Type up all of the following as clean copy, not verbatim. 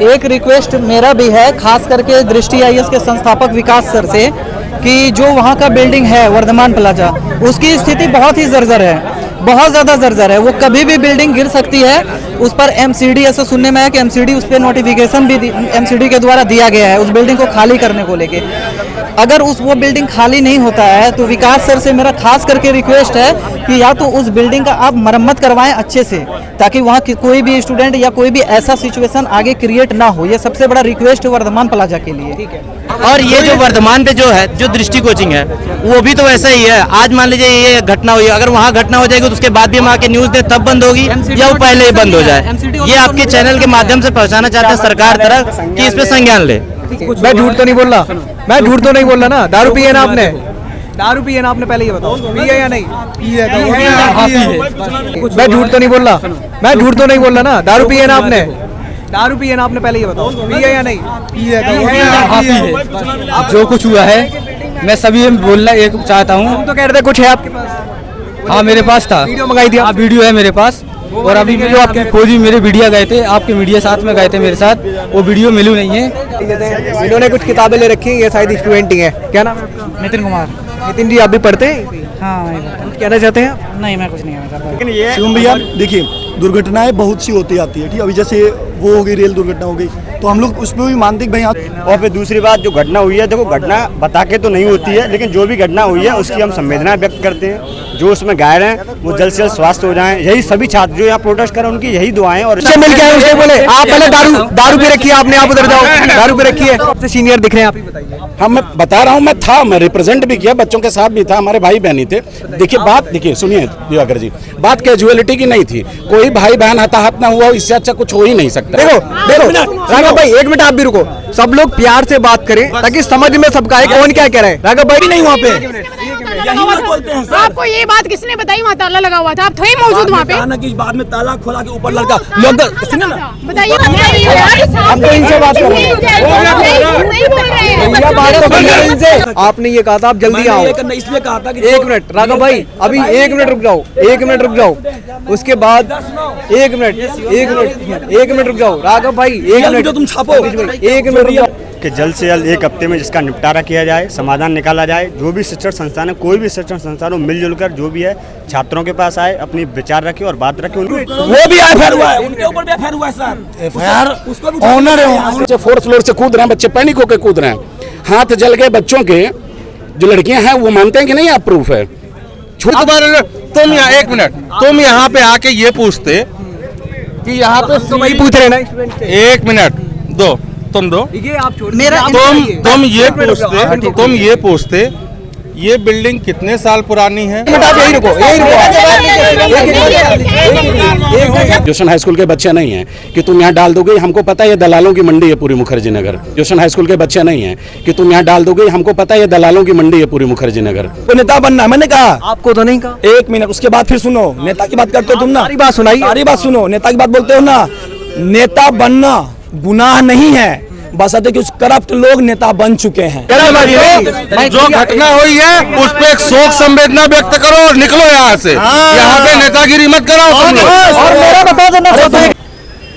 एक रिक्वेस्ट मेरा भी है, खास करके दृष्टि आईएएस के संस्थापक विकास सर से, कि जो वहाँ का बिल्डिंग है वर्धमान प्लाजा, उसकी स्थिति बहुत ही जर्जर है, बहुत ज़्यादा जर्जर है। वो कभी भी बिल्डिंग गिर सकती है। उस पर एमसीडी, ऐसा सुनने में है कि एमसीडी, उस पर नोटिफिकेशन भी एमसीडी के द्वारा दिया गया है उस बिल्डिंग को खाली करने को लेके। अगर वो बिल्डिंग खाली नहीं होता है तो विकास सर से मेरा खास करके रिक्वेस्ट है कि या तो उस बिल्डिंग का आप मरम्मत करवाएं अच्छे से, ताकि वहाँ कोई भी स्टूडेंट या कोई भी ऐसा सिचुएशन आगे क्रिएट ना हो। ये सबसे बड़ा रिक्वेस्ट है वर्धमान प्लाजा के लिए। ठीक है। और ये जो वर्धमान पे जो है, जो दृष्टि कोचिंग है, वो भी तो वैसा ही है। आज मान लीजिए ये घटना हुई, अगर वहाँ घटना हो जाएगी तो उसके बाद भी हम आके न्यूज दे तब बंद होगी या वो पहले ही बंद हो जाए। ये आपके चैनल के माध्यम से पहुँचाना चाहते हैं सरकार तरफ कि इस पे संज्ञान ले। मैं झूठ तो नहीं बोल रहा, मैं झूठ तो नहीं बोल रहा ना। दारू पिए ना आपने, दारू पिए ना आपने, पहले ये बताओ पिए या नहीं पिए? मैं झूठ तो नहीं बोल रहा, मैं झूठ तो नहीं बोल रहा ना। दारू पिए ना आपने, दारू पिए ना आपने, पहले ये बताओ पिए या नहीं पिए? जो कुछ हुआ है मैं सभी बोलना एक चाहता हूँ। तुम तो कह रहे थे कुछ है आपके पास? हाँ मेरे पास था, वीडियो मंगाई थी? हाँ वीडियो है मेरे पास। और अभी जो आपके फौजी मेरे मीडिया गए थे, आपके मीडिया साथ में गए थे मेरे साथ, वो वीडियो मिलू नहीं है। इन्होंने कुछ किताबें ले रखी हैं, ये शायद स्टूडेंट ही है। क्या नाम है आपका? नितिन कुमार। नितिन जी, आप भी पढ़ते हैं? हाँ, कुछ कहना चाहते हैं आप? नहीं, मैं कुछ नहीं कहना। शिवम भैया देखिए, दुर्घटनाएं बहुत सी होती आती है। ठीक, अभी जैसे वो हो गई, रेल दुर्घटना हो गई, तो हम लोग उसमें भी मानते हैं भाई। और फिर दूसरी बात, जो घटना हुई है, देखो घटना बता के तो नहीं होती है, लेकिन जो भी घटना हुई है उसकी हम संवेदना व्यक्त करते हैं। जो उसमें घायल हैं वो जल्द से जल्द स्वस्थ हो जाएं, यही सभी छात्र जो यहाँ प्रोटेस्ट कर रहे हैं उनकी यही दुआएं। और मिल के उसे बोले आप पहले दारू पे रखिए, आपने आप उधर जाओ, दारू पे रखिए। सबसे सीनियर दिख रहे हैं आप, ही बताइए। हाँ मैं बता रहा हूँ, मैं था, मैं रिप्रेजेंट भी किया, बच्चों के साथ भी था, हमारे भाई बहन थे। देखिए बात, देखिए सुनिए दिवाकर जी, बात कैजुअलिटी की नहीं थी। कोई भाई बहन हताहत ना हुआ, इससे अच्छा कुछ हो ही नहीं सकता। देखो राघव भाई, एक मिनट आप भी रुको। सब लोग प्यार से बात करें ताकि समझ में सबका है कौन क्या कह रहा है। राघव भाई नहीं वहाँ पे, आपको ये बात किसने बताई? वहाँ ताला लगा हुआ था, आप थे मौजूद वहाँ पे? बाद में ताला खोला के ऊपर लड़का लोग बताइए। इनसे बात करो, आपने ये कहा था आप जल्दी आओ, इसलिए कहा था कि 1 मिनट राघव भाई, अभी 1 मिनट रुक जाओ, 1 मिनट रुक जाओ। उसके बाद 1 मिनट रुक जाओ राघव भाई, 1 मिनट तुम छापो, 1 मिनट रुक जाओ। कि जल्द से जल्द 1 हफ्ते में जिसका निपटारा किया जाए, समाधान निकाला जाए। जो भी शिक्षण संस्थान है, कोई भी शिक्षण संस्थान हो, मिलजुल कर जो भी है छात्रों के पास आए, अपनी विचार रखे और बात रखे। वो भी एफआईआर हुआ है, उनके ऊपर भी एफआईआर हुआ है सर। एफआईआर उसको भी ऑनर है। 4th फ्लोर से कूद रहे हैं बच्चे, पैनिक होकर कूद रहे हैं, हाथ जल गए बच्चों के। जो लड़कियां हैं वो मानते हैं कि नहीं आप प्रूफ है। तुम यहाँ 1 मिनट, तुम यहाँ पे आके ये पूछते कि यहाँ पे वही पूछ रहे ना। 1 मिनट दो, तुम दो, ये आप छोड़, तुम ये पूछते ये बिल्डिंग कितने साल पुरानी है? यही रुको। जोशन हाई स्कूल के बच्चे नहीं हैं कि तुम यहाँ डाल दोगे, हमको पता है ये दलालों की मंडी है पूरी मुखर्जी नगर। जोशन हाई स्कूल के बच्चे नहीं हैं कि तुम यहाँ डाल दोगे, हमको पता है ये दलालों की मंडी है पूरी मुखर्जी नगर। तो नेता बनना मैंने कहा, आपको तो नहीं कहा। 1 मिनट, उसके बाद फिर सुनो। नेता की बात करते हो तुम ना, सारी बात सुनाई, सारी बात सुनो। नेता की बात बोलते हो ना, नेता बनना गुनाह नहीं है, बस कि कुछ करप्ट लोग नेता बन चुके हैं। जो घटना हुई है उस पे एक शोक संवेदना व्यक्त करो और निकलो यहाँ से। यहाँ पे नेतागिरी मत कराओ तुम लोग।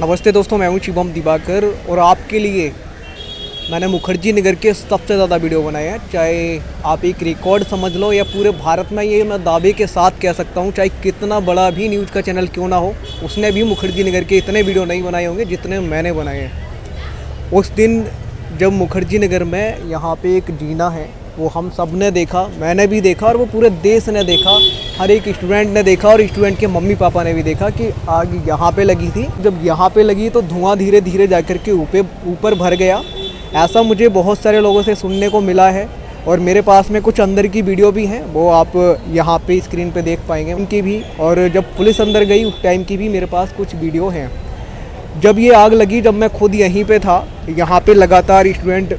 नमस्ते दोस्तों, मैं हूँ शिवम दिवाकर और आपके लिए मैंने मुखर्जी नगर के सबसे ज़्यादा वीडियो बनाए हैं। चाहे आप एक रिकॉर्ड समझ लो या पूरे भारत में, ये मैं दावे के साथ कह सकता हूँ, चाहे कितना बड़ा भी न्यूज़ का चैनल क्यों ना हो, उसने भी मुखर्जी नगर के इतने वीडियो नहीं बनाए होंगे जितने मैंने बनाए हैं। उस दिन जब मुखर्जी नगर में यहाँ पे एक जीना है, वो हम सब ने देखा, मैंने भी देखा और वो पूरे देश ने देखा, हर एक स्टूडेंट ने देखा और स्टूडेंट के मम्मी पापा ने भी देखा कि आग यहाँ पे लगी थी। जब यहाँ पे लगी तो धुआं धीरे धीरे जाकर के ऊपर भर गया। ऐसा मुझे बहुत सारे लोगों से सुनने को मिला है और मेरे पास में कुछ अंदर की वीडियो भी हैं, वो आप यहाँ पे स्क्रीन पे देख पाएंगे उनकी भी। और जब पुलिस अंदर गई उस टाइम की भी मेरे पास कुछ वीडियो हैं। जब ये आग लगी, जब मैं खुद यहीं पे था, यहाँ पे लगातार स्टूडेंट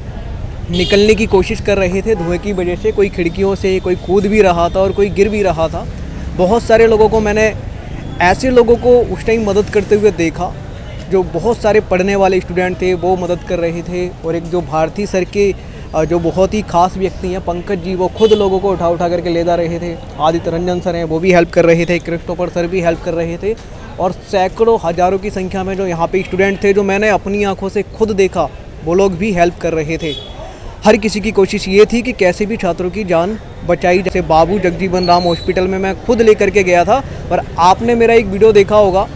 निकलने की कोशिश कर रहे थे धुएं की वजह से। कोई खिड़कियों से, कोई कूद भी रहा था और कोई गिर भी रहा था। बहुत सारे लोगों को मैंने, ऐसे लोगों को उस टाइम मदद करते हुए देखा। जो बहुत सारे पढ़ने वाले स्टूडेंट थे वो मदद कर रहे थे और एक जो भारती सर के जो बहुत ही खास व्यक्ति हैं पंकज जी, वो खुद लोगों को उठा करके ले जा रहे थे। आदित्य रंजन सर हैं, वो भी हेल्प कर रहे थे। क्रिस्टोफर सर भी हेल्प कर रहे थे। और सैकड़ों हज़ारों की संख्या में जो यहाँ पे स्टूडेंट थे, जो मैंने अपनी आंखों से खुद देखा, वो लोग भी हेल्प कर रहे थे। हर किसी की कोशिश ये थी कि कैसे भी छात्रों की जान बचाई। जैसे बाबू जगजीवन राम हॉस्पिटल में मैं खुद लेकर के गया था, और आपने मेरा एक वीडियो देखा होगा,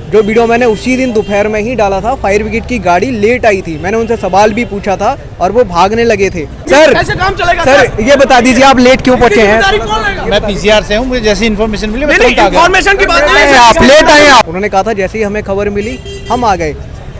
जो वीडियो मैंने उसी दिन दोपहर में ही डाला था। फायर ब्रिगेड की गाड़ी लेट आई थी, मैंने उनसे सवाल भी पूछा था और वो भागने लगे थे। सर कैसे काम चलेगा सर ये बता दीजिए, आप लेट क्यों पहुंचे हैं? मैं पीसीआर से हूं, मुझे जैसी इन्फॉर्मेशन मिली मैं तुरंत आ गया। इन्फॉर्मेशन की बात नहीं है, आप लेट आए। आप उन्होंने कहा था जैसे ही हमें खबर मिली हम आ गए।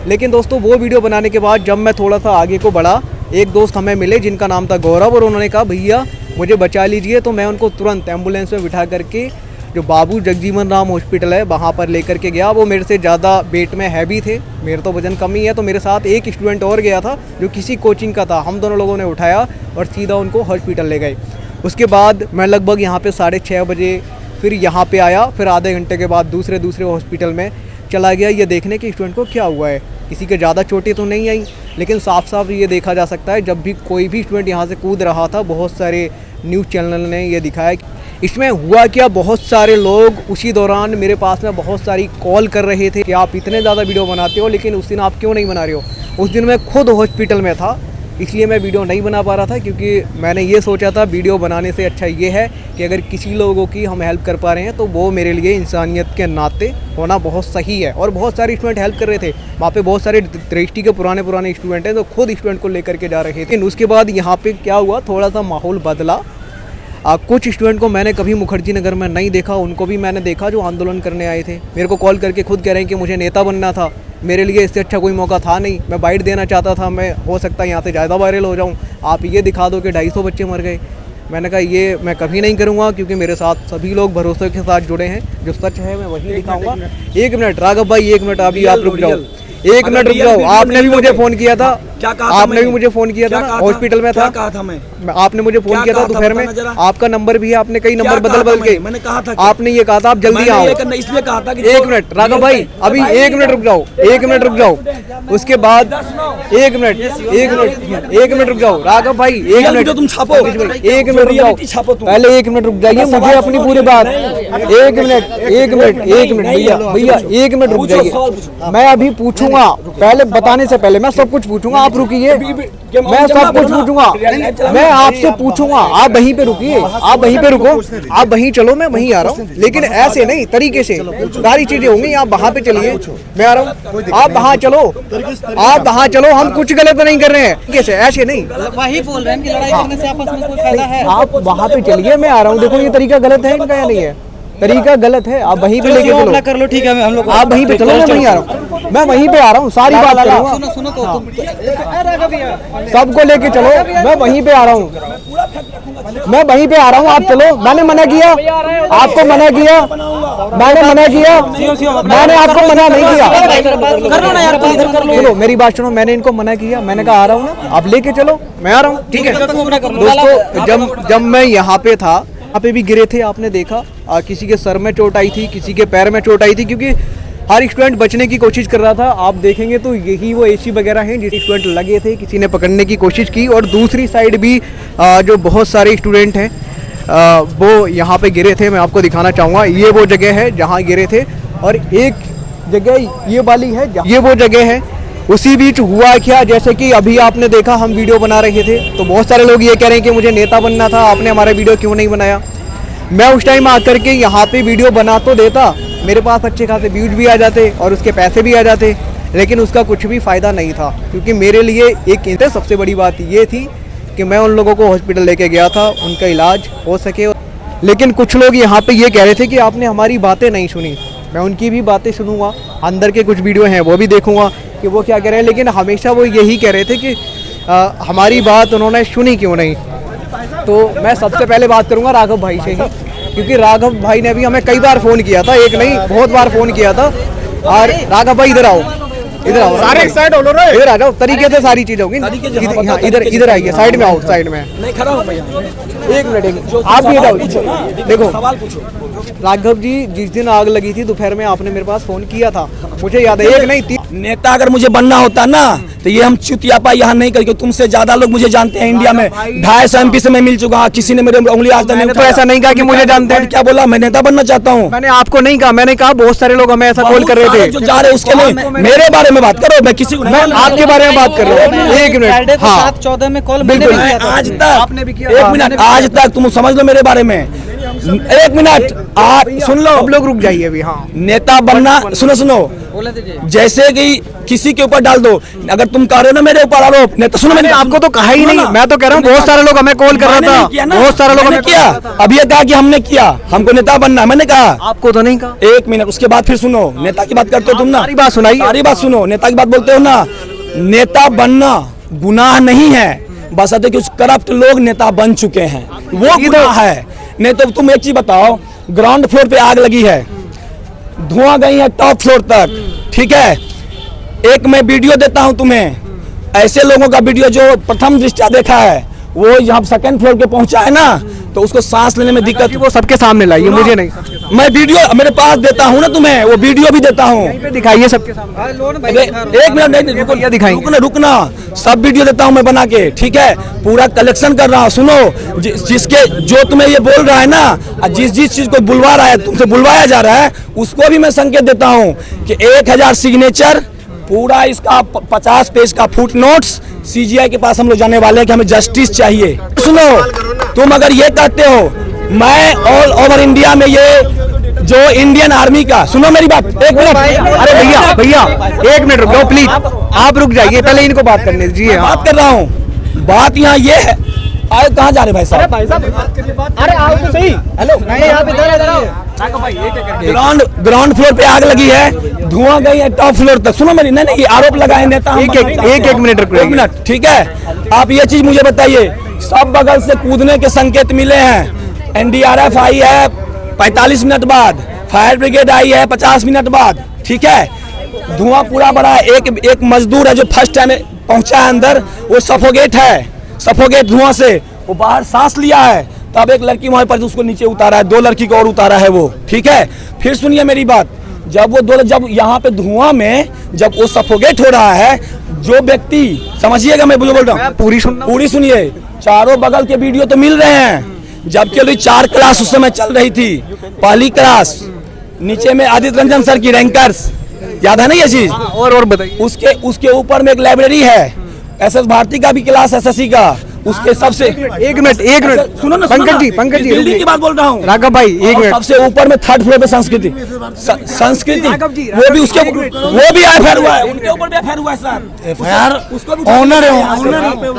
लेकिन दोस्तों वो वीडियो बनाने के बाद जब मैं थोड़ा सा आगे को बढ़ा, एक दोस्त हमें मिले जिनका नाम था गौरव, और उन्होंने कहा भैया मुझे बचा लीजिए। तो मैं उनको तुरंत एम्बुलेंस में बिठा करके जो बाबू जगजीवन राम हॉस्पिटल है वहाँ पर लेकर के गया। वो मेरे से ज़्यादा वेट में हैवी थे, मेरा तो वजन कम ही है, तो मेरे साथ एक स्टूडेंट और गया था जो किसी कोचिंग का था। हम दोनों लोगों ने उठाया और सीधा उनको हॉस्पिटल ले गए। उसके बाद मैं लगभग यहाँ पे 6:30 बजे फिर यहाँ पे आया। फिर आधे घंटे के बाद दूसरे हॉस्पिटल में चला गया, ये देखने कि स्टूडेंट को क्या हुआ है। किसी के ज़्यादा चोटें तो नहीं आई, लेकिन साफ साफ ये देखा जा सकता है जब भी कोई भी स्टूडेंट यहाँ से कूद रहा था, बहुत सारे न्यूज़ चैनल ने ये दिखाया। इसमें हुआ क्या, बहुत सारे लोग उसी दौरान मेरे पास में बहुत सारी कॉल कर रहे थे कि आप इतने ज़्यादा वीडियो बनाते हो, लेकिन उस दिन आप क्यों नहीं बना रहे हो। उस दिन मैं खुद हॉस्पिटल में था, इसलिए मैं वीडियो नहीं बना पा रहा था, क्योंकि मैंने ये सोचा था वीडियो बनाने से अच्छा ये है कि अगर किसी लोगों की हम हेल्प कर पा रहे हैं तो वो मेरे लिए इंसानियत के नाते होना बहुत सही है। और बहुत सारे स्टूडेंट हेल्प कर रहे थे वहाँ पे, बहुत सारे दृष्टि के पुराने स्टूडेंट हैं जो खुद स्टूडेंट को लेकर के जा रहे थे। लेकिन उसके बाद यहाँ पे क्या हुआ, थोड़ा सा माहौल बदला। कुछ स्टूडेंट को मैंने कभी मुखर्जी नगर में नहीं देखा, उनको भी मैंने देखा जो आंदोलन करने आए थे। मेरे को कॉल करके खुद कह रहे हैं कि मुझे नेता बनना था, मेरे लिए इससे अच्छा कोई मौका था नहीं। मैं बाइट देना चाहता था, मैं हो सकता है यहाँ से ज़्यादा वायरल हो जाऊँ, आप ये दिखा दो कि 250 बच्चे मर गए। मैंने कहा ये मैं कभी नहीं करूँगा, क्योंकि मेरे साथ सभी लोग भरोसे के साथ जुड़े हैं। जो सच है मैं वही दिखाऊँगा। 1 मिनट राघव भाई, 1 मिनट अभी आप रुक जाओ, 1 मिनट रुक जाओ। आपने भी मुझे फ़ोन किया था, आपने भी मुझे फ़ोन किया था ना, हॉस्पिटल में था। कहा था मैं? आपने मुझे फ़ोन किया था दोपहर में, आपका नंबर भी है, आपने कई नंबर बदल के मैंने कहा था, आपने ये कहा था आप जल्दी आओ। इसलिए कहा था कि 1 मिनट राघव भाई, अभी 1 मिनट रुक जाओ, 1 मिनट रुक जाओ। उसके बाद 1 मिनट रुक जाओ राघव भाई, 1 मिनट तुम छापो, 1 मिनट रुक जाओ, पहले 1 मिनट रुक जाइए, मुझे अपनी पूरी बात 1 मिनट भैया 1 मिनट रुक जाइए। मैं अभी पूछूंगा, पहले बताने से पहले मैं सब कुछ पूछूंगा, आप रुकिए, मैं सब कुछ पूछूंगा, मैं आपसे पूछूंगा, आप वहीं पे रुकिए, आप वहीं पे रुको, आप वहीं चलो, मैं वहीं आ रहा हूँ। लेकिन ऐसे नहीं, तरीके से सारी चीजें होंगी। आप वहाँ पे चलिए, मैं आ रहा हूँ, आप वहाँ चलो, आप वहाँ चलो, हम कुछ गलत नहीं कर रहे हैं, कैसे ऐसे नहीं, वही बोल रहे हैं कि लड़ाई करने से आपस में कोई फायदा है। आप वहाँ पे चलिए, मैं आ रहा हूँ। देखो ये तरीका गलत है इनका या नहीं है, तरीका गलत है, आप वहीं पे लेके चलो, कर लो, ठीक है, हम लोग आप वहीं पे चलो, मैं वहीं आ रहा हूँ, मैं वहीं पे आ रहा हूँ, सारी बात करूँगा। सुनो तो सबको लेके चलो, मैं वहीं पे आ रहा हूँ, मैं वहीं पे आ रहा हूँ, आप चलो। मैंने मना किया, आपको मना किया, मैंने मना किया, मैंने आपको मना नहीं किया। कर लो ना यार, इधर कर लो। चलो मेरी बात सुनो, मैंने इनको मना किया, मैंने कहा आ रहा हूँ ना, आप लेके चलो, मैं आ रहा हूँ, ठीक है। दोस्तों जब मैं यहाँ पे था, यहाँ पे भी गिरे थे, आपने देखा, किसी के सर में चोट आई थी, किसी के पैर में चोट आई थी, क्योंकि हर स्टूडेंट बचने की कोशिश कर रहा था। आप देखेंगे तो यही वो एसी वगैरह हैं जिस स्टूडेंट लगे थे, किसी ने पकड़ने की कोशिश की। और दूसरी साइड भी जो बहुत सारे स्टूडेंट हैं वो यहाँ पे गिरे थे। मैं आपको दिखाना चाहूँगा, ये वो जगह है जहाँ गिरे थे, और एक जगह ये वाली है, ये वो जगह है। उसी बीच हुआ क्या, जैसे कि अभी आपने देखा हम वीडियो बना रहे थे, तो बहुत सारे लोग ये कह रहे हैं कि मुझे नेता बनना था, आपने हमारा वीडियो क्यों नहीं बनाया। मैं उस टाइम आकर के यहाँ पे वीडियो बना तो देता, मेरे पास अच्छे खासे व्यूज भी आ जाते और उसके पैसे भी आ जाते, लेकिन उसका कुछ भी फ़ायदा नहीं था, क्योंकि मेरे लिए एक सबसे बड़ी बात ये थी कि मैं उन लोगों को हॉस्पिटल लेके गया था, उनका इलाज हो सके। लेकिन कुछ लोग यहाँ पे ये कह रहे थे कि आपने हमारी बातें नहीं सुनी। मैं उनकी भी बातें सुनूंगा, अंदर के कुछ वीडियो हैं वो भी देखूंगा कि वो क्या कह रहे हैं, लेकिन हमेशा वो यही कह रहे थे कि हमारी बात उन्होंने सुनी क्यों नहीं। तो मैं सबसे पहले बात करूंगा राघव भाई से ही, क्योंकि राघव भाई ने भी हमें कई बार फ़ोन किया था, एक नहीं बहुत बार फ़ोन किया था। और राघव भाई इधर आओ, इधर आओ, सारे एक साइड हो लो रे, इधर आ जाओ, तरीके से सारी चीज़ होगी। इधर आइए, साइड में आओ, साइड में नहीं खड़ा हूं मैं। 1 मिनट आप भी आओ, देखो राघव जी, जिस दिन आग लगी थी दोपहर में आपने मेरे पास फोन किया था, मुझे याद है, एक नहीं 3 नेता अगर मुझे बनना होता ना तो ये हम चुतियापा यहाँ नहीं करके, तुमसे ज्यादा लोग मुझे जानते हैं इंडिया में। 250 MP से मैं मिल चुका हूँ, किसी ने मेरे उंगली आज तक नहीं तो ऐसा नहीं कहा कि मुझे जानते हैं। क्या बोला? मैं नेता बनना चाहता हूँ। मैंने आपको नहीं कहा, मैंने कहा बहुत सारे लोग हमें ऐसा कॉल कर रहे थे जो जा रहे उसके लिए मेरे बारे में बात करो, मैं किसी को आपके बारे में बात कर रहा हूँ। एक मिनट, हाँ 7-14 में कॉल बिल्कुल। आज तक आपने भी किया, एक मिनट, आज तक तुम समझ लो मेरे बारे में। एक मिनट आप सुन लो, सब लोग रुक जाइए अभी। हाँ, नेता बनना, सुनो, जैसे कि किसी के ऊपर डाल दो, अगर तुम कर रहे हो ना मेरे ऊपर आरोप, नेता सुनो, मैंने आपको तो कहा ही नहीं, मैं तो कह रहा हूँ बहुत सारे लोग हमें कॉल कर रहा था, बहुत सारे लोग हमें किया। अब ये कहा कि हमने किया, हमको नेता बनना है, मैंने कहा। आपको तो नहीं कहा। एक मिनट, उसके बाद फिर सुनो, नेता की बात करते हो तुम ना, सारी बात सुनाइए, सारी बात सुनो, नेता की बात बोलते हो ना। नेता बनना गुनाह नहीं है, बस कि कुछ करप्ट लोग नेता बन चुके हैं, वो गुनाह है। नहीं तो तुम एक चीज बताओ, ग्राउंड फ्लोर पे आग लगी है, धुआं गई है टॉप फ्लोर तक, ठीक है। एक मैं वीडियो देता हूं तुम्हें, ऐसे लोगों का वीडियो जो प्रथम दृष्टया देखा है, वो यहाँ सेकंड फ्लोर पे पहुंचा है ना, तो उसको सांस लेने में दिक्कत, वो सबके सामने लाइए, मुझे नहीं। मैं वीडियो मेरे पास देता हूँ ना तुम्हें, वो वीडियो भी देता हूँ, दिखाइए सबके सामने। एक मिनट नहीं, रुकना, सब वीडियो देता हूँ मैं बना के, ठीक है। पूरा कलेक्शन कर रहा हूँ, सुनो। जिसके जो तुम्हें ये बोल रहा है ना, जिस चीज को बुलवा रहा है, तुमसे बुलवाया जा रहा है, उसको भी मैं संकेत देता हूँ कि 1000 सिग्नेचर, पूरा इसका 50 पेज का फुट नोट्स CGI के पास हम लोग जाने वाले हैं कि हमें जस्टिस चाहिए। सुनो, तुम अगर ये कहते हो, मैं ऑल ओवर इंडिया में ये जो इंडियन आर्मी का, सुनो मेरी बात, एक मिनट, अरे भैया एक मिनट रुक जाओ प्लीज, आप रुक जाइए, पहले इनको बात करने दीजिए। बात कर रहा हूँ, बात यहाँ ये है। आए कहाँ जा रहे भाई साहब? अरे आओ तो सही। हेलो, नहीं आप इधर ग्राउंड फ्लोर पे आग लगी है, धुआं गई है टॉप फ्लोर तक। सुनो मेरी, नहीं ये आरोप लगाए नेता। एक मिनट रुको, एक मिनट, ठीक है। आप ये चीज मुझे बताइए, सब बगल से कूदने के संकेत मिले हैं। NDRF आई है 45 मिनट बाद, फायर ब्रिगेड आई है 50 मिनट बाद, ठीक है। धुआं पूरा बड़ा है। एक मजदूर है जो फर्स्ट टाइम पहुंचा है अंदर, वो सफोगेट है, सफोगेट धुआं से वो बाहर सांस लिया है। तब एक लड़की वहां पर उसको नीचे उतारा है, 2 लड़की को और उतारा है वो, ठीक है। फिर सुनिए मेरी बात, जब यहाँ पे धुआं में जब वो सफोगेट हो रहा है, जो व्यक्ति, समझिएगा मैं बोल रहा हूँ, पूरी सुनिए, चारों बगल के वीडियो तो मिल रहे हैं। जबकि 4 क्लास उस समय चल रही थी, पहली क्लास, नीचे में आदित्य रंजन सर की रैंकर्स, याद है ना ये चीज? और बताइए, उसके ऊपर में एक लाइब्रेरी है, SS भारती का भी क्लास, SSC का, उसके सबसे एक मिनट सुनो ना, पंकज जी बिल्डिंग की बात बोल रहा हूँ, राघव भाई एक मिनट। सबसे ऊपर में 3rd फ्लोर पे संस्कृति, वो भी उसके, वो भी FIR हुआ है, उनके ऊपर भी FIR हुआ है सर। FIR उसको भी ऑनर है,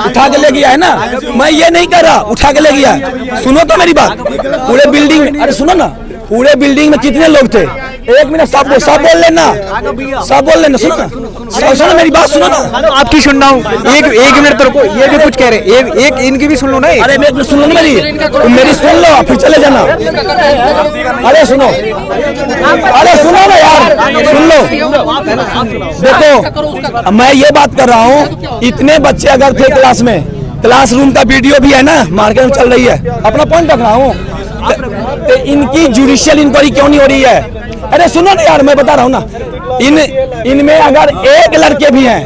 उठा के ले गया है ना, मैं ये नहीं कर रहा, उठा के ले गया। सुनो तो मेरी बात, पूरे बिल्डिंग, अरे सुनो ना, पूरे बिल्डिंग में कितने लोग थे? एक मिनट, सब बोल लेना, सब बोल लेना, सुनो ना, सुनो मेरी बात, सुनो ना, आपकी सुन रहा हूँ। एक मिनट तो रुको, ये भी कुछ कह रहे, एक इनकी भी सुन लो ना। अरे मैं सुन लो ना मेरी, तुम मेरी सुन लो फिर चले जाना। अरे सुनो ना यार, सुन लो। देखो मैं ये बात कर रहा हूँ, इतने बच्चे अगर थे क्लास में, क्लासरूम का वीडियो भी है ना, मार्केट में चल रही है, अपना पॉइंट रख रहा हूँ। तो इनकी जुडिशियल इंक्वायरी क्यों नहीं हो रही है? अरे सुनो ना यार, मैं बता रहा हूँ ना, इनमें अगर एक लड़के भी हैं,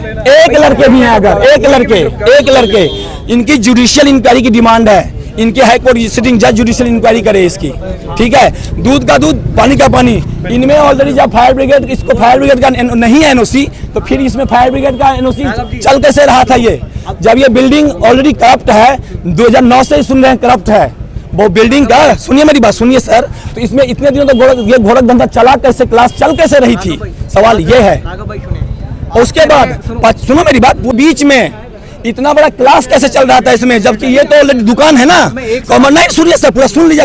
अगर एक लड़के, इनकी जुडिशियल इंक्वायरी की डिमांड है। इनके हाई कोर्ट सिटिंग जज जुडिशियल इंक्वायरी करे इसकी, ठीक है। दूध का दूध, पानी का पानी। इनमें ऑलरेडी जब फायर ब्रिगेड, इसको फायर ब्रिगेड का नहीं है NOC, तो फिर इसमें फायर ब्रिगेड का NOC चल कैसे रहा था? ये जब ये बिल्डिंग ऑलरेडी करप्ट है, 2009 से सुन रहे हैं करप्ट है वो बिल्डिंग का। सुनिए मेरी बात, सुनिए सर, तो इसमें इतने दिनों तक ये घोड़क धंधा चला कैसे, क्लास चल कैसे रही थी? सवाल ये है। उसके बाद सुनो मेरी बात, वो बीच में इतना बड़ा क्लास कैसे चल रहा था इसमें, जबकि ये तो ऑलरेडी दुकान है ना। कॉमन नहीं, सुनिए सर, पूरा सुन लीजिए।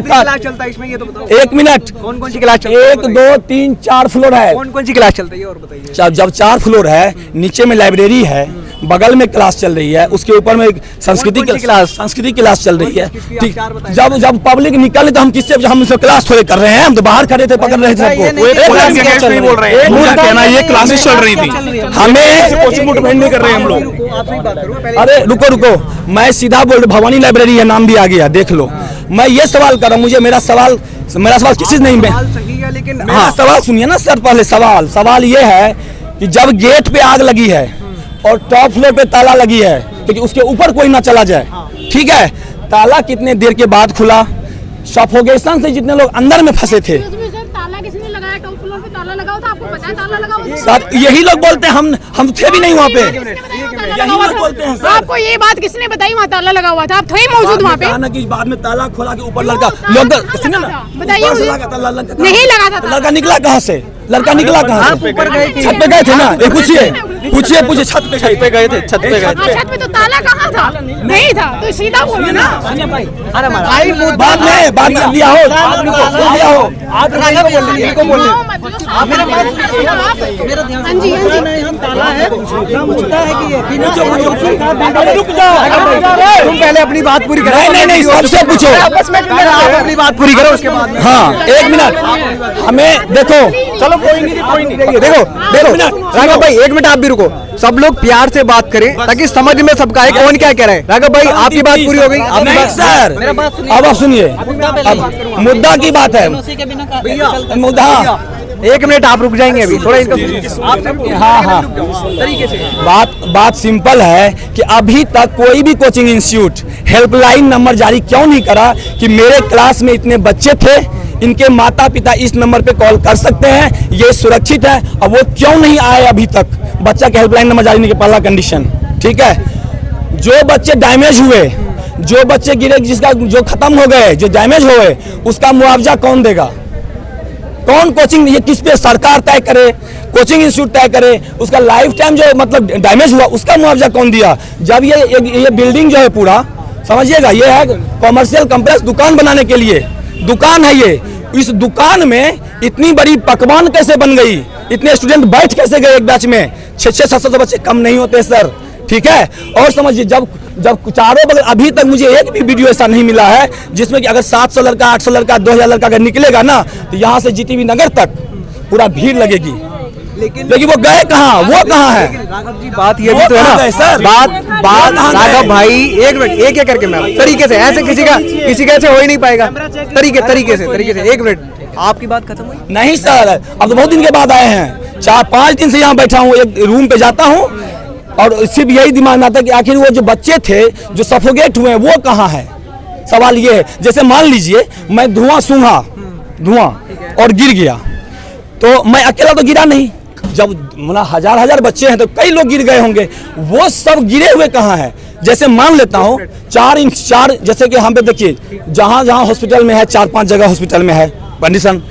एक मिनट, कौन सी क्लास? 1 2 3 4 फ्लोर है। कौन सी क्लास चलती है और बताइए? जब 4 फ्लोर है, नीचे में लाइब्रेरी है, बगल में क्लास चल रही है, उसके ऊपर में संस्कृति क्लास चल रही है, ठीक। जब पब्लिक निकले तो हम किससे, हम क्लास थोड़े कर रहे हैं, हम तो बाहर खड़े थे, पकड़ रहे थे सबको। ये क्लासेस चल रही थी, हमें कोचिंग नहीं कर रहे हैं हम लोग। अरे रुको, मैं सीधा बोल रहा, भवानी लाइब्रेरी है, नाम भी आ गया, देख लो। मैं ये सवाल कर रहा हूँ, मुझे मेरा सवाल मेरा सवाल किसी नहीं में सही है, लेकिन मेरा सवाल सुनिए ना सर। पहले सवाल ये है कि जब गेट पे आग लगी है और टॉप फ्लोर पे ताला लगी है तो उसके ऊपर कोई ना चला जाए, ठीक है। ताला कितने देर के बाद खुला? सफोकेशन से जितने लोग अंदर में फंसे थे। ताला किसने लगाया? टॉप फ्लोर पे ताला लगा हुआ था, आपको पता है ताला लगा हुआ था? सर यही लोग बोलते हैं, हम थे भी नहीं वहाँ पे, यही लोग बोलते हैं सर। आपको ये बात किसने बताई वहाँ ताला लगा हुआ था? आप थे मौजूद वहाँ पे? कि बाद में ताला खोला के ऊपर लड़का लोग बताइए मुझे। नहीं लगा था। लड़का निकला कहाँ से? लड़का निकला कहाँ से? छत पे गए थे ना, ये पूछिए छत पे गए थे। छत पे तो ताला कहाँ था? नहीं था तो सीधा बोलो ना। बाद में दिया हो आप इनको बोल रुक जाओ, तुम पहले अपनी बात पूरी करो। नहीं सबसे पूछो, अपनी बात पूरी करो उसके बाद। हाँ 1 मिनट हमें देखो, चलो कोई नहीं देखो राघव भाई 1 मिनट आप भी रुको। सब लोग प्यार से बात करें ताकि समझ में सबका है कौन क्या कह रहा है। राघव भाई आपकी बात पूरी हो गई। नहीं सर, अब आप सुनिए, अब मुद्दा की बात है। मुद्दा 1 मिनट आप रुक जाएंगे अभी थोड़ा इनका। हाँ तरीके से बात सिंपल है कि अभी तक कोई भी कोचिंग इंस्टीट्यूट हेल्पलाइन नंबर जारी क्यों नहीं करा कि मेरे क्लास में इतने बच्चे थे, इनके माता पिता इस नंबर पे कॉल कर सकते हैं, ये सुरक्षित है। अब वो क्यों नहीं आए अभी तक? बच्चा के हेल्पलाइन नंबर जारी नहीं के पहला कंडीशन, ठीक है। जो बच्चे डैमेज हुए, जो बच्चे गिरे, जिसका जो खत्म हो गए, जो डैमेज हो गए, उसका मुआवजा कौन देगा? कौन कोचिंग, ये किस पे सरकार तय करे, कोचिंग इंस्टीट्यूट तय करे? उसका लाइफ टाइम जो मतलब डैमेज हुआ उसका मुआवजा कौन दिया? जब ये बिल्डिंग जो है पूरा समझिएगा, ये है कॉमर्शियल कॉम्प्लेक्स, दुकान बनाने के लिए दुकान है ये। इस दुकान में इतनी बड़ी पकवान कैसे बन गई? इतने स्टूडेंट बैठ कैसे गए एक बैच में? 600-700 बच्चे कम नहीं होते सर, ठीक है। और समझिए जब चारों बगल, अभी तक मुझे एक भी वीडियो ऐसा नहीं मिला है जिसमें कि अगर 700 लड़का, 800 लड़का, 2000 लड़का अगर निकलेगा ना तो यहाँ से जीटीबी नगर तक पूरा भीड़ लगेगी। लेकिन वो गए कहाँ? वो कहाँ है? राघव जी बात ये भी तो है ना सर। बात राघव भाई 1 मिनट एक करके मैं तरीके से, ऐसे किसी का ऐसे हो ही नहीं पाएगा। तरीके से 1 मिनट आपकी बात खत्म हुई? नहीं सर, अब तो बहुत दिन के बाद आए हैं, 4-5 दिन से यहाँ बैठा हूँ, एक रूम पे जाता हूँ और सिर्फ यही दिमाग में आता है कि आखिर वो जो बच्चे थे जो सफोकेट हुए वो कहाँ है? सवाल ये है, जैसे मान लीजिए मैं धुआं और गिर गया, तो मैं अकेला तो गिरा नहीं, जब हजार बच्चे हैं तो कई लोग गिर गए होंगे, वो सब गिरे हुए कहाँ हैं? जैसे मान लेता हूँ 4 जैसे कि हम पे देखिए जहाँ हॉस्पिटल में है 4-5 जगह हॉस्पिटल में है कंडीशन,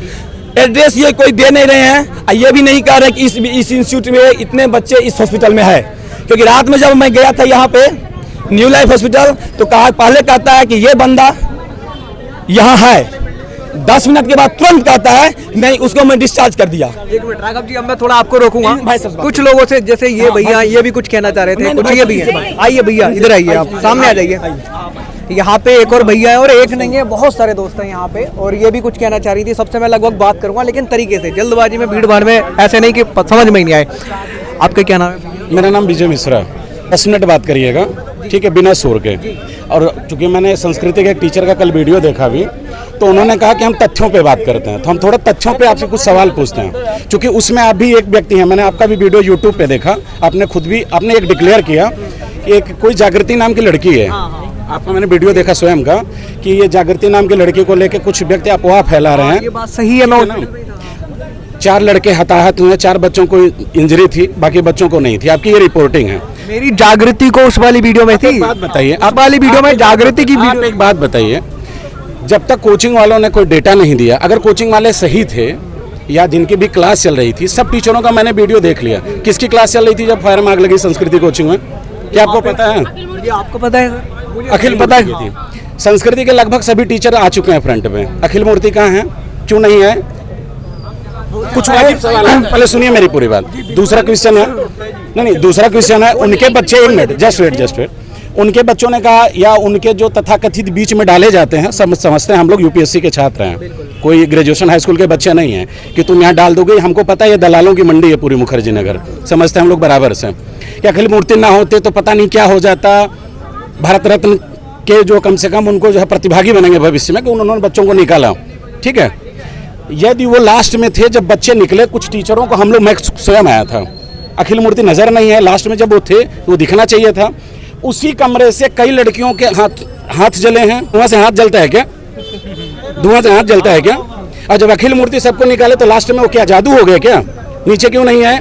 एड्रेस ये कोई दे नहीं रहे हैं, ये भी नहीं कह रहे कि इस इंस्टीट्यूट में इतने बच्चे इस हॉस्पिटल में है। क्योंकि रात में जब मैं गया था यहाँ पे न्यू लाइफ हॉस्पिटल तो पहले कहता है कि ये बंदा यहाँ है, 10 मिनट के बाद तुरंत कहता है नहीं, उसको मैं डिस्चार्ज कर दिया। 1 मिनट राघव जी, अब मैं थोड़ा आपको रोकूंगा भाई साहब। कुछ लोगों से जैसे ये भैया ये भी कुछ कहना चाह रहे थे, कुछ ये भी है। आइए भैया, इधर आइए, आप सामने आ जाइए। यहाँ पे एक और भैया है और एक नहीं है, बहुत सारे दोस्त हैं यहाँ पे, और ये भी कुछ कहना चाह रही थी। सबसे मैं लगभग बात करूंगा लेकिन तरीके से, जल्दबाजी में, भीड़ भाड़ में, ऐसे नहीं कि समझ में ही नहीं आए। आपका क्या नाम है? मेरा नाम विजय मिश्रा। 10 मिनट बात करिएगा, ठीक है, बिना शोर के। और चूंकि मैंने संस्कृति के एक टीचर का कल वीडियो देखा भी, तो उन्होंने कहा कि हम तथ्यों पे बात करते हैं, तो हम थोड़ा तथ्यों पे आपसे कुछ सवाल पूछते हैं। क्योंकि उसमें आप भी एक व्यक्ति हैं, मैंने आपका भी वीडियो यूट्यूब पे देखा, आपने एक डिक्लेयर किया कि एक कोई जागृति नाम की लड़की है, आपका मैंने वीडियो देखा स्वयं का, कि ये जागृति नाम की लड़की को लेकर कुछ व्यक्ति अफवाह फैला रहे हैं। ये बात सही है ना? 4 लड़के हताहत हुए, 4 बच्चों को इंजरी थी, बाकी बच्चों को नहीं थी, आपकी ये रिपोर्टिंग है। मेरी जागृति को उस वाली वीडियो में थी। बात बताइए, आप वाली वीडियो में जागृति की आप एक बात बताइए, जब तक कोचिंग वालों ने कोई डेटा नहीं दिया, अगर कोचिंग वाले सही थे या जिनकी भी क्लास चल रही थी, सब टीचरों का मैंने वीडियो देख लिया, किसकी क्लास चल रही थी जब फायर में आग लगी संस्कृति कोचिंग में? क्या आपको पता है? ये आपको पता है? अखिल पता है? संस्कृति के लगभग सभी टीचर आ चुके हैं फ्रंट पे, अखिल मूर्ति कहाँ है, क्यों नहीं है? कुछ वाजिब सवाल है, पहले सुनिए मेरी पूरी बात। दूसरा क्वेश्चन है, नहीं दूसरा क्वेश्चन है, उनके बच्चे, 1 मिनट, जस्ट वेट, उनके बच्चों ने कहा, या उनके जो तथाकथित बीच में डाले जाते हैं, समझते हैं हम लोग यूपीएससी के छात्र हैं, कोई ग्रेजुएशन हाई स्कूल के बच्चे नहीं हैं, कि तुम यहाँ डाल दोगे, हमको पता है ये दलालों की मंडी है पूरी मुखर्जी नगर, समझते हैं हम लोग बराबर से, कि अखिल मूर्ति ना होते तो पता नहीं क्या हो जाता, भारत रत्न के जो कम से कम उनको जो है प्रतिभागी बनेंगे भविष्य में, कि उन्होंने बच्चों को निकाला, ठीक है। यदि वो लास्ट में थे, जब बच्चे निकले, कुछ टीचरों को हम लोग, मैं स्वयं आया था, अखिल मूर्ति नजर नहीं है, लास्ट में जब वो थे वो दिखना चाहिए था। उसी कमरे से कई लड़कियों के हाथ जले हैं। धुआं से हाथ जलता है क्या? धुआं से हाथ जलता है क्या? और जब अखिल मूर्ति सबको निकाले तो लास्ट में वो क्या जादू हो गया क्या? नीचे क्यों नहीं आए?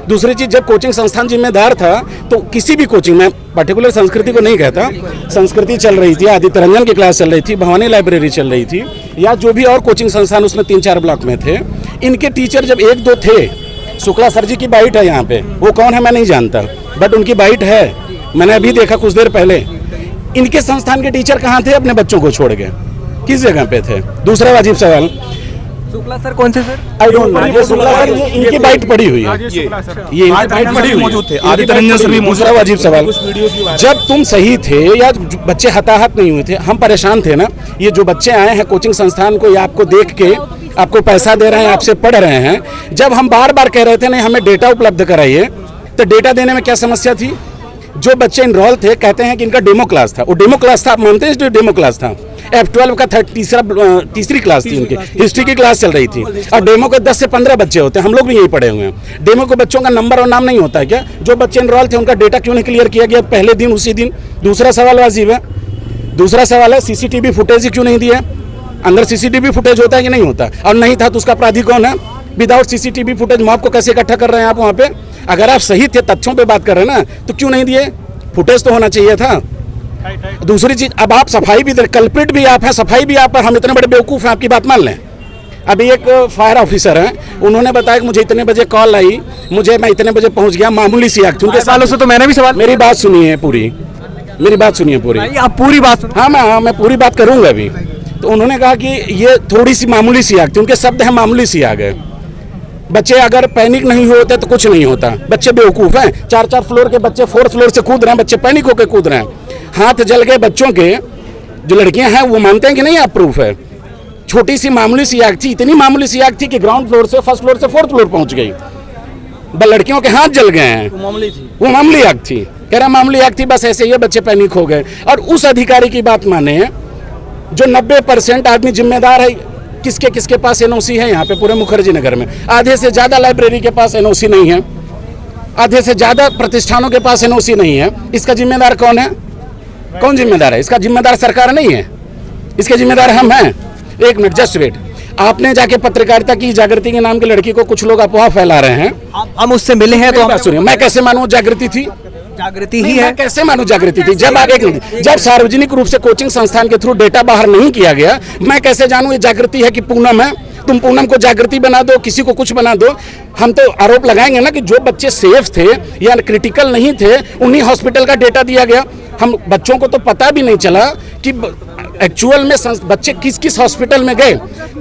दूसरी चीज, जब कोचिंग संस्थान जिम्मेदार था तो किसी भी कोचिंग में, पर्टिकुलर संस्कृति को नहीं कहता, संस्कृति चल रही थी, आदित्य रंजन की क्लास चल रही थी, भवानी लाइब्रेरी चल रही थी, या जो भी और कोचिंग संस्थान उसमें 3-4 ब्लॉक में थे, इनके टीचर जब 1-2 थे, शुक्ला सर जी की बाइट है यहाँ पे, वो कौन है मैं नहीं जानता, बट उनकी बाइट है, मैंने अभी देखा कुछ देर पहले। इनके संस्थान के टीचर कहाँ थे अपने बच्चों को छोड़ के? किस जगह पे थे? दूसरा वाजिब सवाल, शुक्ला सर कौन से सर? आई डोंट नो, ये शुक्ला सर, ये इनकी बाइट पड़ी हुई है, ये इनकी बाइट पड़ी हुई मौजूद थे, आदित्य रंजन सर भी। दूसरा वाजिब सवाल, जब तुम सही थे या बच्चे हताहत नहीं हुए थे, हम परेशान थे ना, ये जो बच्चे आए हैं कोचिंग संस्थान को, ये आपको देख के आपको पैसा दे रहे हैं, आपसे पढ़ रहे हैं, जब हम बार बार कह रहे थे नहीं हमें डेटा उपलब्ध कराइए, तो डेटा देने में क्या समस्या थी? जो बच्चे इनरोल थे कहते हैं कि इनका डेमो क्लास था, वो डेमो क्लास था, आप मानते हैं? जो डेमो क्लास था, F12 का तीसरी क्लास थी, उनकी हिस्ट्री की क्लास चल रही थी, और डेमो के 10 से 15 बच्चे होते हैं, हम लोग भी यही पढ़े हुए हैं। डेमो के बच्चों का नंबर और नाम नहीं होता है क्या? जो बच्चे इनरोल थे उनका डेटा क्यों नहीं क्लियर किया गया पहले दिन, उसी दिन? दूसरा सवाल वाजिब है, दूसरा सवाल है सीसीटीवी फुटेज ही क्यों नहीं दिया? अंदर सीसीटीवी फुटेज होता है कि नहीं होता? और नहीं था तो उसका अपराधी कौन है? विदाउट सीसीटीवी फुटेज मॉब को कैसे इकट्ठा कर रहे हैं आप वहाँ पे? अगर आप सही थे, तथ्यों पे बात कर रहे हैं ना, तो क्यों नहीं दिए? फुटेज तो होना चाहिए था। दूसरी चीज, अब आप सफाई भी, कल्प्रिट भी आप हैं, सफाई भी आप, हम इतने बड़े बेवकूफ़ हैं, आपकी बात मान लें। अभी एक फायर ऑफिसर हैं, उन्होंने बताया कि मुझे इतने बजे कॉल आई, मैं इतने बजे पहुंच गया, मामूली सी आग थी। उनके सालों से तो मैंने भी सवाल, मेरी बात सुनिए पूरी, मेरी बात सुनिए पूरी, आप पूरी बात। हाँ मैं पूरी बात करूंगा अभी। तो उन्होंने कहा कि ये थोड़ी सी मामूली सी आग थी, उनके शब्द है मामूली सी आग है। बच्चे अगर पैनिक नहीं होते तो कुछ नहीं होता, बच्चे बेवकूफ़ हैं। 4-4 फ्लोर के बच्चे 4th फ्लोर से कूद रहे हैं, बच्चे पैनिक होकर कूद रहे हैं, हाथ जल गए बच्चों के। जो लड़कियां हैं वो मानते हैं कि नहीं, आप प्रूफ है। छोटी सी मामूली सी आग थी, इतनी मामूली सी आग थी कि ग्राउंड फ्लोर से 1st फ्लोर से 4th फ्लोर पहुंच गई, लड़कियों के हाथ जल गए हैं। वो मामूली आग थी, कह रहा मामूली आग थी, बस ऐसे ही बच्चे पैनिक हो गए। और उस अधिकारी की बात माने जो 90% आदमी जिम्मेदार है, किसके पास एनओसी है यहाँ पे पूरे मुखर्जी नगर में? आधे से ज्यादा लाइब्रेरी के पास एनओसी नहीं है, आधे से ज्यादा प्रतिष्ठानों के पास एनओसी नहीं है। इसका जिम्मेदार कौन है? कौन जिम्मेदार है? इसका जिम्मेदार सरकार नहीं है, इसके जिम्मेदार हम हैं। एक मिनट, जस्ट वेट। आपने जाके पत्रकारिता की, जागृति के नाम की लड़की को कुछ लोग अफवाह फैला रहे हैं, हम उससे मिले हैं तो सुनिए, मैं कैसे मानूं जागृति थी? जागृति ही है, कैसे मानूं जागृति थी? जब सार्वजनिक रूप से कोचिंग संस्थान के थ्रू डेटा बाहर नहीं किया गया, मैं कैसे जानूं ये जागृति है कि पूनम है? तुम पूनम को जागृति बना दो, किसी को कुछ बना दो, हम तो आरोप लगाएंगे ना कि जो बच्चे सेफ थे या क्रिटिकल नहीं थे उन्हीं हॉस्पिटल का डेटा दिया गया। हम बच्चों को तो पता भी नहीं चला कि एक्चुअल में बच्चे किस हॉस्पिटल में गए,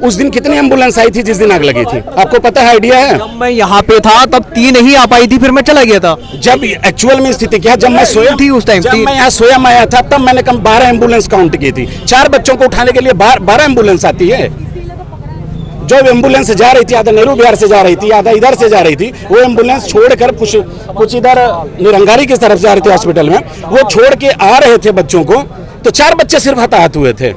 उस दिन कितनी एम्बुलेंस आई थी जिस दिन आग लगी थी, आपको पता है, आइडिया है? जब मैं यहाँ पे था तब 3 ही आ पाई थी, फिर मैं चला गया था। जब एक्चुअल में स्थिति क्या, जब मैं सोया थी उस टाइम, जब मैं यहाँ सोया मैं आया था, तब मैंने कम 12 एम्बुलेंस काउंट की थी। 4 बच्चों को उठाने के लिए 12 एम्बुलेंस आती है। जो एम्बुलेंस जा रही थी, आधा नेहरू बिहार से जा रही थी, आधा इधर से जा रही थी, वो एम्बुलेंस छोड़कर कुछ इधर निरंगारी की तरफ से आ रही थी हॉस्पिटल में, वो छोड़ के आ रहे थे बच्चों को, तो 4 बच्चे सिर्फ हताहत हुए थे।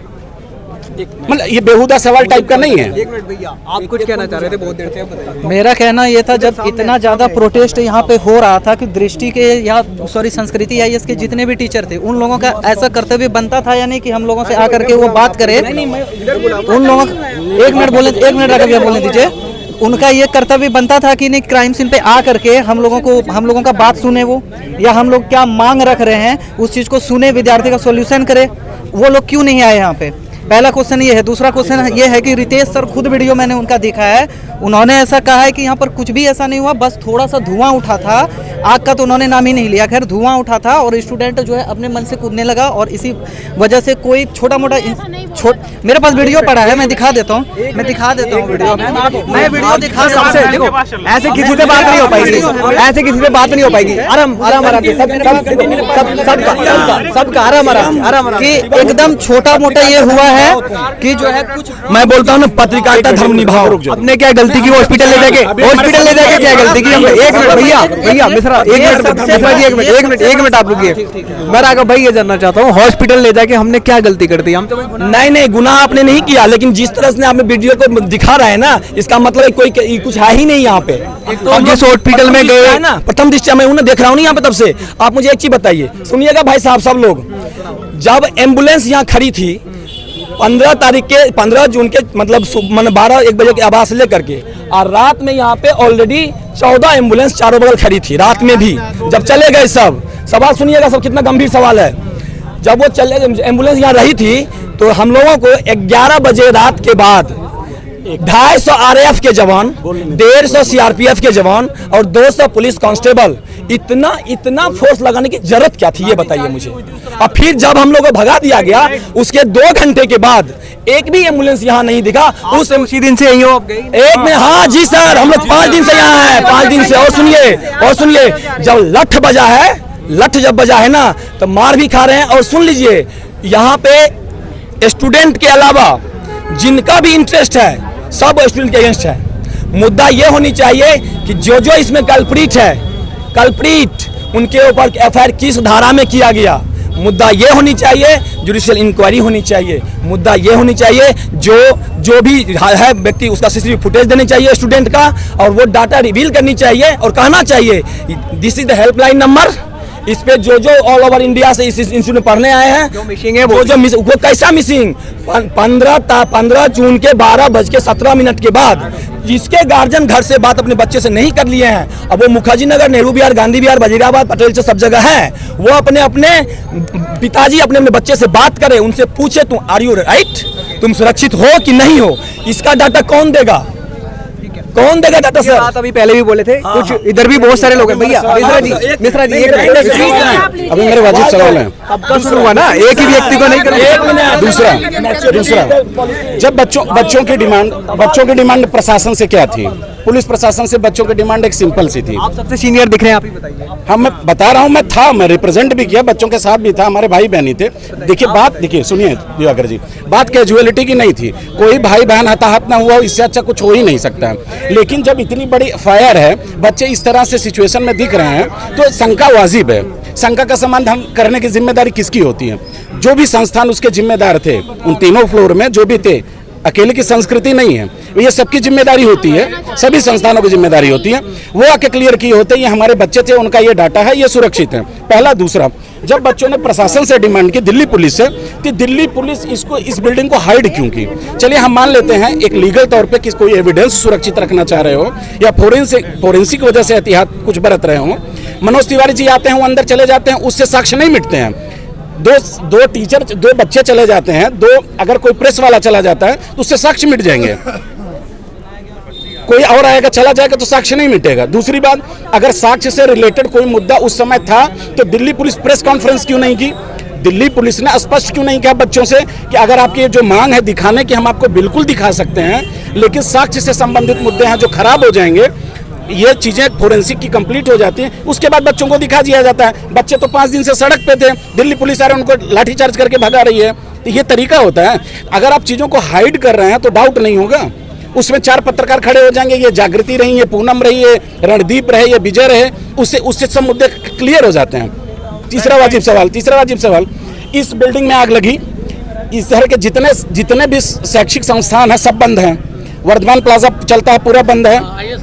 मतलब ये बेहुदा सवाल टाइप का नहीं है। एक मिनट भैया, आप कुछ कहना चाह रहे थे बहुत देर से, बताइए। मेरा कहना ये था, जब इतना ज़्यादा प्रोटेस्ट यहाँ पे हो रहा था कि दृष्टि के या संस्कृति IAS के जितने भी टीचर थे, उन लोगों का ऐसा कर्तव्य बनता था या नहीं कि हम लोगों से आकर के वो बात करें। उन लोगों, एक मिनट रखिए, बोलने दीजिए। उनका ये कर्तव्य बनता था कि नहीं, क्राइम सीन पे आ करके हम लोगों का बात सुने, वो या हम लोग क्या मांग रख रहे हैं उस चीज़ को सुने, विद्यार्थी का सॉल्यूशन करे। वो लोग क्यों नहीं आए यहाँ पे? पहला क्वेश्चन ये है। दूसरा क्वेश्चन ये है कि रितेश सर खुद वीडियो मैंने उनका देखा है, उन्होंने ऐसा कहा है कि यहाँ पर कुछ भी ऐसा नहीं हुआ, बस थोड़ा सा धुआं उठा था, आग का तो उन्होंने नाम ही नहीं लिया, खैर धुआं उठा था और स्टूडेंट जो है अपने मन से कूदने लगा और इसी वजह से कोई छोटा मोटा मेरे पास वीडियो पड़ा है, मैं दिखा देता हूँ वीडियो, मैं वीडियो दिखा सकता हूँ। ऐसे किसी से बात नहीं हो पाएगी, ऐसे किसी से बात नहीं हो पाएगी। आराम सबका आराम कि एकदम छोटा मोटा ये हुआ है कि जो है कुछ, मैं बोलता हूँ ना, पत्रकारिता धर्म निभाओ। अपने क्या गलती की हॉस्पिटल ले जाके क्या गलती की हमने? एक मिनट भैया मिश्रा, एक मिनट आप रुकिए। मैं राघव भाई ये जानना चाहता हूँ, हॉस्पिटल ले जाके हमने क्या गलती कर दी? हम तो नहीं, गुनाह आपने नहीं किया, लेकिन जिस तरह से आपने वीडियो को दिखा रहे हैं ना, इसका मतलब कोई कुछ है ही नहीं यहाँ पे। तो जिस हॉस्पिटल में गए है ना, प्रथम दृष्टया मैं उन्हें देख रहा हूँ यहाँ पे तब से। आप मुझे एक चीज बताइए, सुनिएगा भाई साहब सब लोग, जब एम्बुलेंस यहाँ खड़ी थी 15 जून के मतलब 12-1 बजे के आवाज से लेकर के, और रात में यहाँ पे ऑलरेडी 14 एम्बुलेंस चारों बगल खड़ी थी रात में भी। जब चले गए सब, सवाल सुनिएगा सब, कितना गंभीर सवाल है। जब वो चले एम्बुलेंस यहाँ रही थी तो हम लोगों को 11 बजे रात के बाद 250 RAF के जवान, 150 CRPF के जवान और 200 पुलिस कांस्टेबल, इतना फोर्स लगाने की जरूरत क्या थी, ये बताइए मुझे। और फिर जब हम लोगों को भगा दिया गया, उसके 2 घंटे के बाद एक भी एम्बुलेंस यहाँ नहीं दिखा। उसी दिन से यही हो आप गए? एक में, हाँ जी सर, हम लोग 5 दिन से यहाँ हैं, 5 दिन से। और सुनिए, जब लठ जब बजा है ना, तो मार भी खा रहे हैं। और सुन लीजिए, यहाँ पे स्टूडेंट के अलावा जिनका भी इंटरेस्ट है, सब स्टूडेंट के अगेंस्ट है। मुद्दा ये होनी चाहिए कि जो इसमें कल्प्रिट उनके ऊपर FIR किस धारा में किया गया। मुद्दा ये होनी चाहिए, जुडिशियल इंक्वायरी होनी चाहिए। मुद्दा ये होनी चाहिए, जो भी है व्यक्ति, उसका CCTV फुटेज देनी चाहिए स्टूडेंट का, और वो डाटा रिवील करनी चाहिए और कहना चाहिए this is the helpline number. इस पे जो ऑल ओवर इंडिया से इस इंस्टीट्यूट में पढ़ने आए हैं, जो मिसिंग है, वो कैसा मिसिंग, 15 जून के 12:17 के बाद जिसके गार्जियन घर से बात अपने बच्चे से नहीं कर लिए हैं, अब वो मुखर्जी नगर, नेहरू विहार, गांधी विहार, वजीराबाद, पटेल से सब जगह है, वो अपने पिताजी अपने बच्चे से बात करे, उनसे पूछे तुम आर यू राइट, तुम सुरक्षित हो कि नहीं हो। इसका डाटा कौन देगा डाटा सर? बात अभी पहले भी बोले थे, कुछ इधर भी बहुत सारे लोग हैं। भैया मिश्रा जी अभी मेरे वाजिब सवाल है। सबका शुरू हुआ ना, एक ही व्यक्ति को नहीं करना। दूसरा, जब बच्चों की डिमांड प्रशासन से क्या थी? पुलिस प्रशासन से बच्चों की डिमांड एक सिंपल सी थी। आप सबसे सीनियर दिख रहे हैं, आप ही बताइए। हाँ, मैं बता रहा हूँ, मैं रिप्रेजेंट भी किया, बच्चों के साथ भी था, हमारे भाई बहन थे। देखिए सुनिए दिवाकर जी, बात कैजुअलिटी की नहीं थी, कोई भाई बहन हताहत ना हुआ, इससे अच्छा कुछ हो ही नहीं सकता है। लेकिन जब इतनी बड़ी फायर है, बच्चे इस तरह से सिचुएशन में दिख रहे हैं, तो शंका वाजिब है। शंका का समाधान करने की जिम्मेदारी किसकी होती है? जो भी संस्थान उसके जिम्मेदार थे, उन तीनों फ्लोर में जो भी थे, अकेले की संस्कृति नहीं है, ये सबकी जिम्मेदारी होती है, सभी संस्थानों की जिम्मेदारी होती है। वो आके क्लियर किए होते, ये हमारे बच्चे थे, उनका ये डाटा है, ये सुरक्षित है। पहला। दूसरा, जब बच्चों ने प्रशासन से डिमांड की, दिल्ली पुलिस से, कि दिल्ली पुलिस इस बिल्डिंग को हाइड क्यों की? चलिए हम मान लेते हैं एक लीगल तौर पे कि कोई एविडेंस सुरक्षित रखना चाह रहे हो, या फोरेंसिक वजह से एहतियात कुछ बरत रहे हो। मनोज तिवारी जी आते हैं, वो अंदर चले जाते हैं, उससे साक्ष्य नहीं मिटते हैं। दो बच्चे चले जाते हैं, अगर कोई प्रेस वाला चला जाता है तो उससे साक्ष्य मिट जाएंगे। कोई और आएगा, चला जाएगा तो साक्ष्य नहीं मिटेगा। दूसरी बात, अगर साक्ष्य से रिलेटेड कोई मुद्दा उस समय था तो दिल्ली पुलिस प्रेस कॉन्फ्रेंस क्यों नहीं की? दिल्ली पुलिस ने स्पष्ट क्यों नहीं किया बच्चों से कि अगर आपकी जो मांग है दिखाने की, हम आपको बिल्कुल दिखा सकते हैं, लेकिन साक्ष्य से संबंधित मुद्दे हैं जो खराब हो जाएंगे, ये चीजें फोरेंसिक की कंप्लीट हो जाती हैं, उसके बाद बच्चों को दिखा दिया जाता है। बच्चे तो 5 दिन से सड़क पे थे, दिल्ली पुलिस आ रही है, उनको लाठीचार्ज करके भगा रही है। तो ये तरीका होता है। अगर आप चीजों को हाइड कर रहे हैं तो डाउट नहीं होगा, उसमें 4 पत्रकार खड़े हो जाएंगे, ये जागृति रही, ये पूनम रही, ये रणदीप रहे, ये विजय रहे, उससे सब मुद्दे क्लियर हो जाते हैं। तीसरा वाजिब सवाल, इस बिल्डिंग में आग लगी, इस तरह के जितने भी शैक्षिक संस्थान हैं सब बंद हैं। वर्धमान प्लाजा चलता है, पूरा बंद है।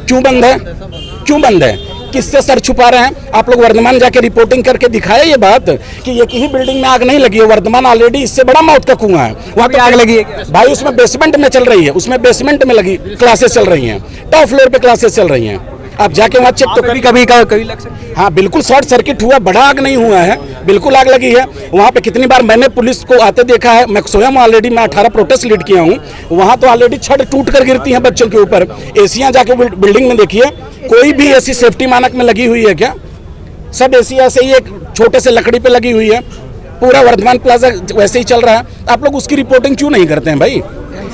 क्यों बंद है? किससे सर छुपा रहे हैं? आप लोग वर्धमान जाके रिपोर्टिंग करके दिखाए ये बात कि एक ही बिल्डिंग में आग नहीं लगी है। वर्धमान ऑलरेडी इससे बड़ा मौत का कुआं है, वहाँ पे आग लगी है भाई। उसमें बेसमेंट में चल रही है, बेसमेंट में लगी क्लासेस चल रही हैं, टॉप फ्लोर पे क्लासेस चल रही हैं। आप जाके वहाँ चेक तो कभी लग सकती है। हाँ बिल्कुल, शॉर्ट सर्किट हुआ, बड़ा आग नहीं हुआ है, बिल्कुल आग लगी है। वहाँ पे कितनी बार मैंने पुलिस को आते देखा है, मैं स्वयं ऑलरेडी 18 प्रोटेस्ट लीड किया हूँ। वहाँ तो ऑलरेडी छड़ टूट कर गिरती हैं बच्चों के ऊपर। एसियाँ जाके बिल्डिंग में देखिए, कोई भी ऐसी सेफ्टी मानक में लगी हुई है क्या? सब एसी ऐसे ही एक छोटे से लकड़ी पे लगी हुई है। पूरा वर्धमान प्लाजा वैसे ही चल रहा है। आप लोग उसकी रिपोर्टिंग क्यों नहीं करते हैं भाई?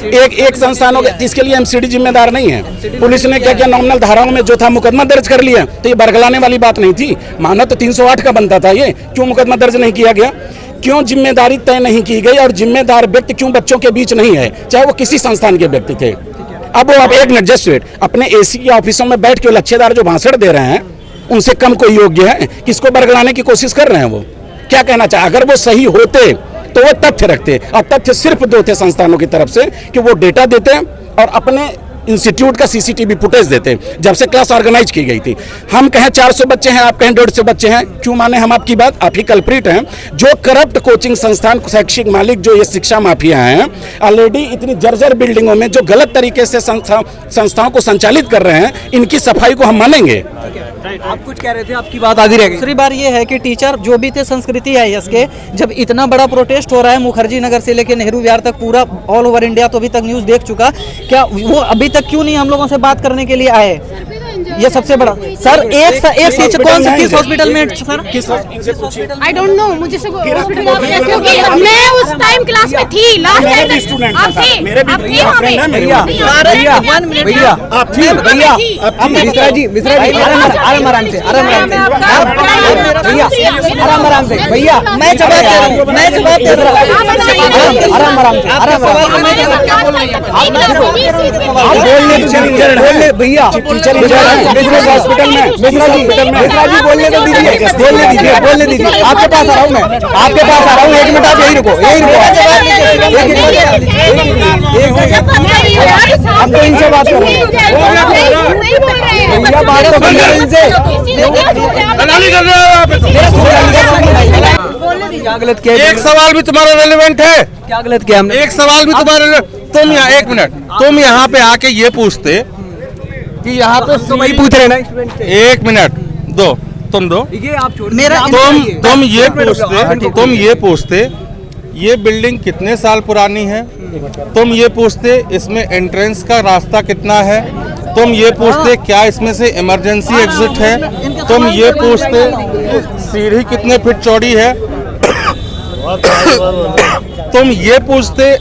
एक संस्थानों के, इसके लिए एमसीडी जिम्मेदार नहीं है। पुलिस ने क्या नॉमिनल धाराओं में जो था मुकदमा दर्ज कर लिया, तो ये बरगलाने वाली बात नहीं थी। माना तो 308 का बनता था, ये क्यों मुकदमा दर्ज नहीं किया गया? क्यों जिम्मेदारी तय नहीं की गई और जिम्मेदार व्यक्ति क्यों बच्चों के बीच नहीं है, चाहे वो किसी संस्थान के व्यक्ति थे। अब वो एक मिनट जस्ट वेट, अपने एसी के ऑफिसों में बैठ के लच्छेदार जो भाषण दे रहे हैं उनसे कम कोई योग्य है? किसको बरगलाने की कोशिश कर रहे हैं? वो क्या कहना चाहे? अगर वो सही होते तो वो तथ्य रखते, और तथ्य सिर्फ दो थे संस्थानों की तरफ से कि वो डेटा देते और अपने इंस्टीट्यूट का सीसीटीवी फुटेज देते जब से क्लास ऑर्गेनाइज की गई थी। हम कहें 400 बच्चे हैं, आप कहें 150 बच्चे हैं, क्यों माने हम आपकी बात? आप ही कल्प्रिट हैं। जो करप्ट कोचिंग संस्थान शैक्षिक मालिक जो ये शिक्षा माफिया हैं, ऑलरेडी इतनी जर्जर बिल्डिंगों में जो गलत तरीके से संस्थाओं को संचालित कर रहे हैं, इनकी सफाई को हम मानेंगे। आप कुछ कह रहे थे, आपकी बात आधी रह गई। दूसरी बार ये है कि टीचर जो भी थे संस्कृति IAS के, जब इतना बड़ा प्रोटेस्ट हो रहा है मुखर्जी नगर से लेकर नेहरू विहार तक, पूरा ऑल ओवर इंडिया तो अभी तक न्यूज़ देख चुका, क्या वो अभी तक क्यों नहीं हम लोगों से बात करने के लिए आए? ये सबसे बड़ा सर एक टीचर कौन सा किस हॉस्पिटल में सर? आई डोंट नो, मुझे से क्योंकि मैं उस टाइम क्लास में थी, लास्ट टाइम आप थे, भैया आप थी, भैया मिश्रा जी आराम से भैया, आराम से भैया, मैं जवाब दे रहा हूँ, मैं जवाब दे रहा हूँ, आप बोलने भैया हॉस्पिटल में मिश्रा जी बोलने दीजिए, आपके पास आ रहा हूँ मैं, आपके पास आ रहा हूँ, 1 मिनट आप यही रुको हम तो इनसे बात कर रहे हैं भैया, बात तो बंद करें इनसे। क्या गलत किया? एक सवाल भी तुम्हारा रेलेवेंट है? क्या गलत किया हमने? एक सवाल भी तुम्हारा, तुम यहाँ 1 मिनट, तुम यहाँ पे आके ये पूछते कि यहाँ पे तो वही पूछ रहे ना। 1 मिनट दो, तुम दो, आप छोड़ मेरा तुम ये पूछते ये बिल्डिंग कितने साल पुरानी है, तुम ये पूछते इसमें एंट्रेंस का रास्ता कितना है, तुम ये पूछते क्या इसमें से इमरजेंसी एग्जिट है, तुम ये पूछते सीढ़ी कितने फीट चौड़ी है, तुम ये पूछते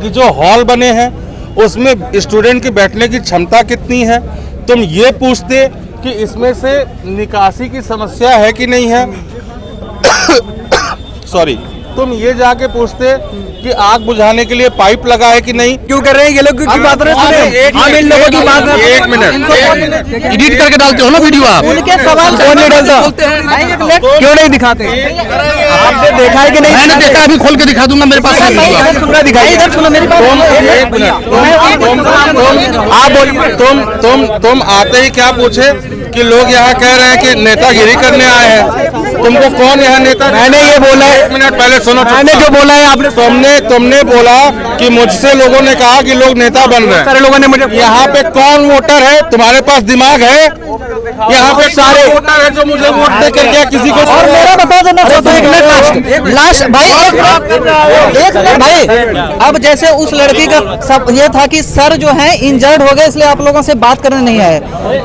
कि जो हॉल बने हैं उसमें स्टूडेंट की बैठने की क्षमता कितनी है, तुम ये पूछते कि इसमें से निकासी की समस्या है कि नहीं है, सॉरी, तुम ये जाके पूछते कि आग बुझाने के लिए पाइप लगा है कि नहीं। क्यों कर रहे हैं ये लोग? की बात हम इन लोगों की बात 1 मिनट एडिट करके डालते हो ना वीडियो आप? उनके सवाल कौन नहीं डालता? क्यों नहीं दिखाते? आपने देखा है कि नहीं? मैंने देखा, अभी खोल के दिखा दूंगा, मेरे पास सुनना दिखाई, इधर सुनो मेरी बात। आप बोलिए, तुम आते ही क्या पूछे कि लोग यहाँ कह रहे हैं कि नेतागिरी करने आए हैं, तुमको कौन यहाँ नेता? मैंने ये बोला है, 1 मिनट पहले सुनो, मैंने जो बोला है आपने, तुमने बोला कि मुझसे लोगों ने कहा कि लोग नेता बन रहे हैं। सारे लोगों ने मुझे, यहाँ पे कौन वोटर है? तुम्हारे पास दिमाग है? यहाँ पे सारे वोटर है जो मुझे वोट दे कर गया किसी को? और मेरा बता देना लास्ट भाई, एक मिनट भाई, अब जैसे उस लड़की का सब ये था कि सर जो है इंजर्ड हो गए इसलिए आप लोगों से बात करने नहीं आए।